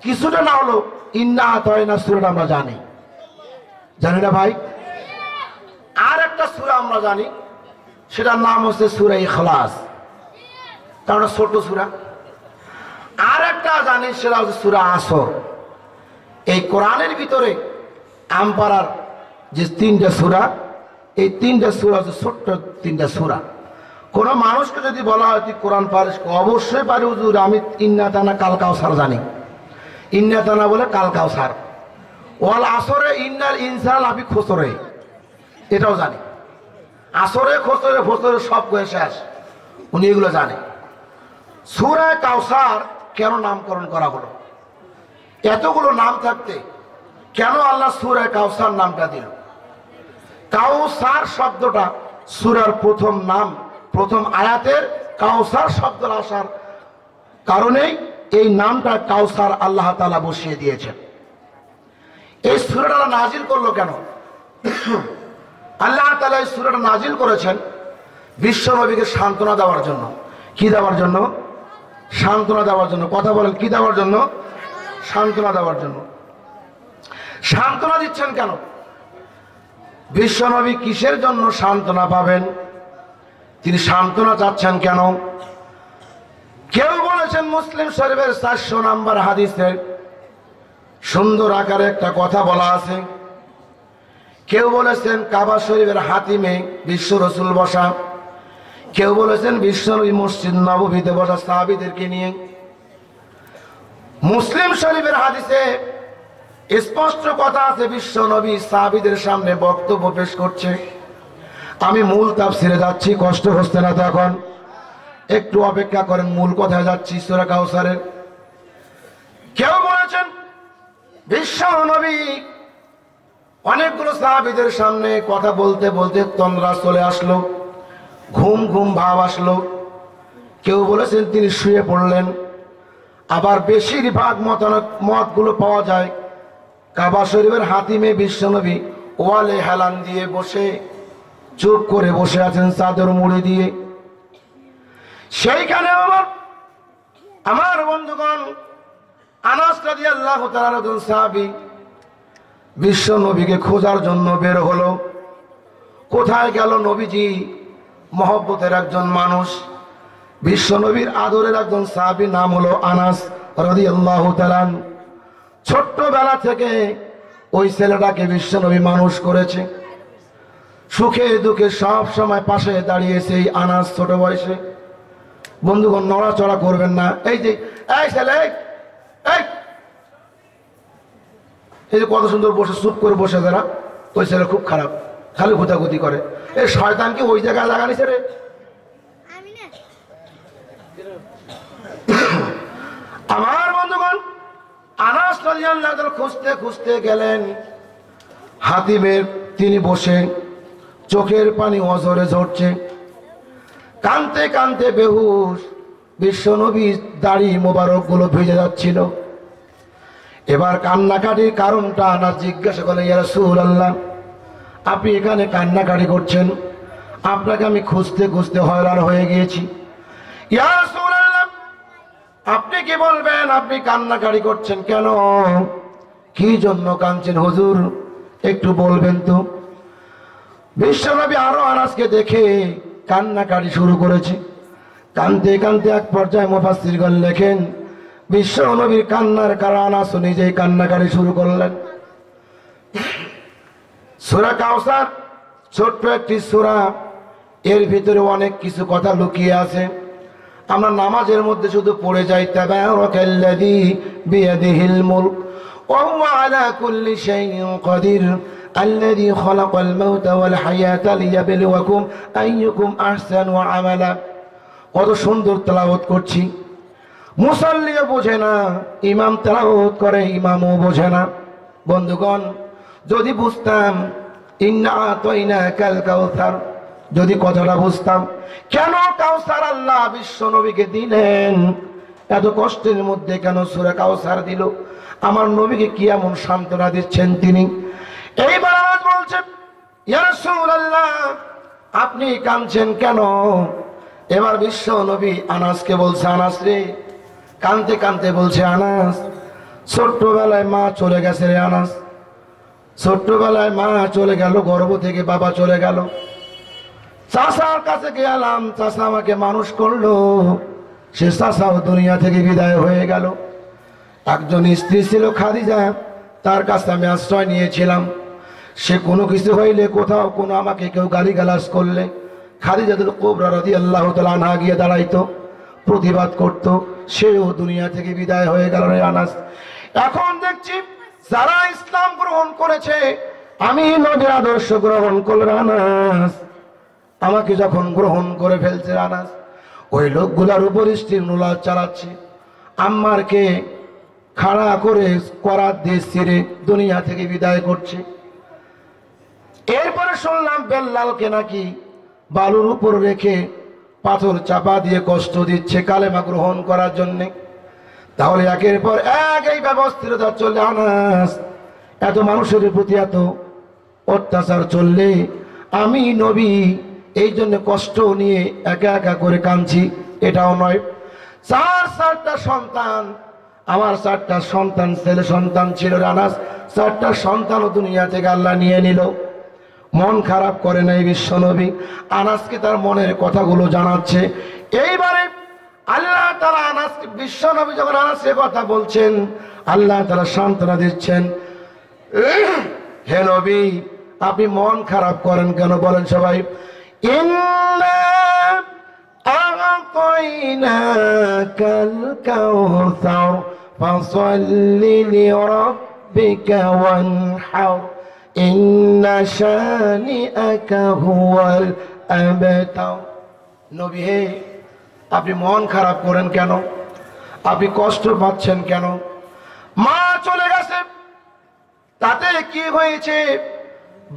কিছুটা না হলো ইন্না আতাইনা সূরাটা আমরা জানি। জানি না ভাই? আর একটা সূরা আমরা জানি, সেটার নাম হচ্ছে সূরা ইখলাস, কারণ ছোট সূরা। আর একটা জানি, সেটা হচ্ছে সূরা আসর। এই কোরআনের ভিতরে আমপাড়ার যে তিনটা সূরা, এই তিনটা সূরা হচ্ছে ছোট্ট তিনটা সূরা। কোন মানুষকে যদি বলা হয় তুই কোরআন পারিস, অবশ্যই পারি হুজুর, আমি ইন্না তানা কাল কাউসার জানি। ইন্না তানা বলে কাল কাউসার। ওয়াল আসরে ইন্নাল ইনসান লাফি খুসরে, এটাও জানি। আসরে খসরে ফসরে সব করে শেষ, উনি এগুলো জানে। সূরা কাউসার কেন নামকরণ করা হলো? এতগুলো নাম থাকতে কেন আল্লাহ সূরা কাউসার নামটা দিল? কাউসার শব্দটা সূরার প্রথম নাম, প্রথম আয়াতের কাউসার শব্দ আসার কারণেই এই নামটা কাউসার আল্লাহ তাআলা বসিয়ে দিয়েছেন। এই সূরাটা নাজিল করলো কেন? আল্লাহ তাআলা এই সূরাটা নাজিল করেছেন বিশ্ব নবীকে সান্ত্বনা দেওয়ার জন্য। কি দেওয়ার জন্য? সান্ত্বনা দেওয়ার জন্য। কথা বলেন, কি দেওয়ার জন্য? সান্ত্বনা দেওয়ার জন্য। সান্ত্বনা দিচ্ছেন কেন? বিশ্ব নবী কিসের জন্য সান্ত্বনা পাবেন? তিনি সান্ত্বনা চাচ্ছেন কেন? কেউ বলেছেন মুসলিম শরীফের 400 নম্বর হাদিসে সুন্দর আকারে একটা কথা বলা আছে। কেউ বলেছেন কাবা শরীফের হাতিমে বিশ্ব রসুল বসা, কেউ বলেছেন বিশ্বনবী মসজিদ নববীতে বসা সাহাবীদেরকে নিয়ে। মুসলিম শরীফের হাদিসে স্পষ্ট কথা আছে, বিশ্ব নবী সাহাবীদের সামনে বক্তব্য পেশ করছে। আমি মূল তাফসিরে যাচ্ছি, কষ্ট হচ্ছে না তো? এখন একটু অপেক্ষা করেন, মূল কথায় যাচ্ছি সূরা কাউসারের। কেউ বলেছেন বিশ্ব নবী অনেকগুলো সাহাবীদের সামনে কথা বলতে বলতে তন্দ্রা চলে আসলো, ঘুম ঘুম ভাব আসলো। কেউ বলেছেন তিনি শুয়ে পড়লেন। আবার বেশিরভাগ মতগুলো পাওয়া যায় কাবা শরীফের হাতিমে বিশ্বনবী ওয়ালে হেলান দিয়ে বসে চুপ করে বসে আছেন চাদর মুড়ি দিয়ে। সেইখানে আমার বন্ধুগণ, আনাস রাদিয়াল্লাহু তাআলা সাহাবী বিশ্ব নবীকে খোঁজার জন্য বের হলো। কোথায় গেল নবীজি? মহব্বতের একজন মানুষ, বিশ্ব নবীর আদরের একজন সাহাবী, নাম হলো আনাস রাদিয়াল্লাহু তাআলা। ছোট্টবেলা থেকে ওই ছেলেটাকে বিশ্ব নবী মানুষ করেছে, সুখে দুঃখে সব সময় পাশে দাঁড়িয়েছে এই আনাস ছোট বয়সে। বন্ধুগণ, নড়াচড়া করবেন না। এই যে এই ছেলে, এই যে কত সুন্দর বসে চুপ করে বসে যারা, ওই ছেলে খুব খারাপ, খালি গুতাগুতি করে। এই শয়তান কি ওই জায়গায় লাগানিছে রে? আমার বন্ধুগণ, আনাস রাদিয়াল্লাহু তাআলা খুঁজতে খুঁজতে গেলেন হাতিমের। তিনি বসে, চোখের পানি অঝরে ঝরছে, কানতে কানতে বেহুশ। বিশ্ব নবীর দাড়ি মোবারক গুলো ভিজে যাচ্ছিল। এবার কান্নাকাটির কারণটা আনাস জিজ্ঞাসা করলেন, ইয়া রাসূলুল্লাহ, আপনি এখানে কান্নাকাটি করছেন? আপনাকে আমি খুঁজতে খুঁজতে হয়রান হয়ে গিয়েছি। ইয়া রাসূলুল্লাহ, আপনি কি বলবেন, আপনি কান্নাকাটি করছেন কেন? কি জন্য কাঁদছেন হুজুর, একটু বলবেন তো? বিশ্বনবী আরো আনাসকে দেখে কান্নাকাটি শুরু করেছে। কানতে কানতে এক পর্যায়ে মুফাসসিরগণ লেখেন, বিশ্বনবীর কান্নার কারণে আনাস নিজেই কান্নাকাটি শুরু করলেন। সূরা কাউসার ছোট্ট একটি সূরা, এর ভিতরে অনেক কিছু কথা লুকিয়ে আছে। আমরা নামাজের মধ্যে শুধু পড়ে যাই, তাবারাকাল্লাযী বিয়াদিহিল মুলক ওয়া হুয়া আলা কুল্লি শাইইন কাদির আল্লাযী খালাকাল মাউতা ওয়াল হায়াতা লিয়াবলুয়াকুম আইয়ুকুম আহসানু আমালা। কত সুন্দর তেলাওয়াত করছি, মুসাল্লিও বোঝে না, ইমাম তেলাওয়াত করে ইমামও বোঝে না। বন্ধুগণ, যদি বুঝতাম ইন্না আতাইনাকাল কাউসার, যদি কথাটা বুঝতাম, কেন কাউসার আল্লাহ বিশ্ব নবীকে দিলেন, এত কষ্টের মধ্যে কেন সূরা কাউসার দিল, আমার নবীকে কি এমন সান্ত্বনা দিচ্ছেন তিনি। এইবার আওয়াজ বলছেন, ইয়া রাসূলুল্লাহ, আপনি কাঁদছেন কেন? এবার বিশ্ব নবী আনাসকে বলছে, আনাস রে, কাঁদতে কাঁদতে বলছে, আনাস, ছোট্টবেলায় মা চলে গেছে রে আনাস, ছোট্টবেলায় মা চলে গেল, গর্ভ থেকে বাবা চলে গেল, চাচার কাছে গেলাম, চাচা আমাকে মানুষ করলো, সে চাচাও দুনিয়া থেকে বিদায় হয়ে গেল। একজন স্ত্রী ছিল খাদিজা, তার কাছে আমি আশ্রয় নিয়েছিলাম। সে কোনো কিছু হইলে, কোথাও কোনো আমাকে কেউ গালিগালাজ করলে, খাদিজাতুল কুবরা রাদিয়াল্লাহু তাআলা আনহা গিয়ে দাঁড়াইতো, প্রতিবাদ করত। সেও দুনিয়া থেকে বিদায় হয়ে গেল রে আনাস। এখন দেখছি যারা ইসলাম গ্রহণ করেছে, আমি নবীর আদর্শ গ্রহণ করলাম আনাস, আমাকে যখন গ্রহণ করে ফেলছে আনাস, ওই লোকগুলার উপর স্টিমুলার চালাচ্ছে, আম্মারকে খাড়া করে করাত দিয়ে ছিঁড়ে দুনিয়া থেকে বিদায় করছে। এরপরে শুনলাম বেল্লালকে নাকি বালুর উপর রেখে পাথর চাপা দিয়ে কষ্ট দিচ্ছে কালেমা গ্রহণ করার জন্যে। তাহলে একের পর এক এই ব্যবস্থিরতা চললে আনাস, এত মানুষের প্রতি এত অত্যাচার চললে আমি নবী এই জন্য কষ্ট নিয়ে একা একা করে কাঁদছি, এটাও নয়। চারটা সন্তান, আমার চারটা সন্তান, ছেলে সন্তান ছিল আনাস, চারটা সন্তানও দুনিয়া থেকে আল্লাহ নিয়ে নিল। মন খারাপ করে নাই বিশ্ব নবী, আনাসকে তার মনের কথাগুলো জানাচ্ছে। এইবারে আল্লাহ তাআলা আনাস, বিশ্ব নবী যখন আনাসের কথা বলছেন, আল্লাহ তাআলা সান্ত্বনা দিচ্ছেন, হে নবী, আপনি মন খারাপ করেন কেন বলেন সবাই। ইন্না আ'তাইনাকাল কাউসার ফাসাল্লি লিরাব্বিকা ওয়ানহার ইন্না শানিআকা হুয়াল আবতার। নবী হে, আপনি মন খারাপ করেন কেন, আপনি কষ্ট পাচ্ছেন কেন? মা চলে গেছে, তাতে কি হয়েছে?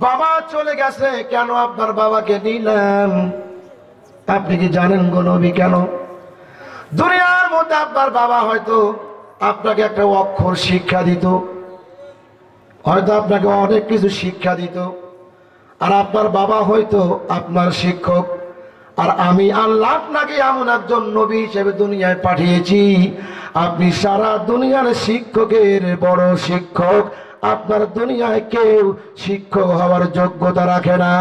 বাবা চলে গেছে, কেন আপনার বাবাকে নিলাম? আপনি কি জানেন গো নবী কেন? দুনিয়ার মধ্যে আপনার বাবা হয়তো আপনাকে একটা অক্ষর শিক্ষা দিত, হয়তো আপনাকে অনেক কিছু শিক্ষা দিত, আর আপনার বাবা হয়তো আপনার শিক্ষক। আর আমি আল্লাহ আপনাকে এমন একজন নবী হিসেবে দুনিয়ায় পাঠিয়েছি, আপনি সারা দুনিয়ার শিক্ষকের বড় শিক্ষক, আপনার দুনিয়ায় কেউ শিক্ষক হওয়ার যোগ্যতা রাখে না।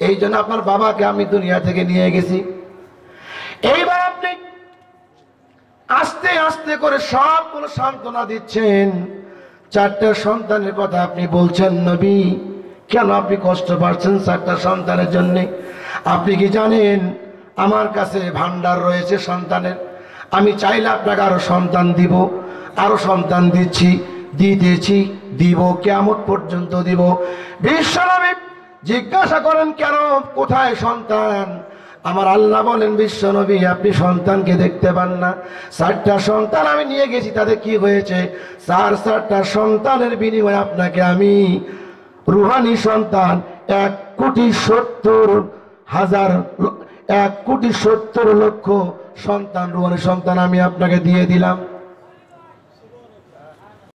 এই জন্য আপনার বাবাকে আমি দুনিয়া থেকে নিয়ে গেছি। এইবার আপনি আস্তে আস্তে করে সবগুলো সান্ত্বনা দিচ্ছেন। 4টা সন্তানের কথা আপনি বলছেন নবী, কেন আপনি কষ্ট পাচ্ছেন 4টা সন্তানের জন্য? আপনি কি জানেন আমার কাছে ভান্ডার রয়েছে সন্তানের? আমি চাইলে আপনাকে আরো সন্তান দিব, আরো সন্তান দিচ্ছি, দিতেছি, দিব, কিয়ামত পর্যন্ত দিব। বিশ্বনবী জিজ্ঞাসা করেন কেন, কোথায় সন্তান? আমার আল্লাহ বলেন, বিশ্বনবী আপনি সন্তানকে দেখতে পান না? 4টা সন্তান আমি নিয়ে গেছি, তাদের কি হয়েছে? 4টা সন্তানের বিনিময়ে আপনাকে আমি রুহানি সন্তান 1,70,000,000 1,70,00,000 সন্তান, রুহানি সন্তান আমি আপনাকে দিয়ে দিলাম।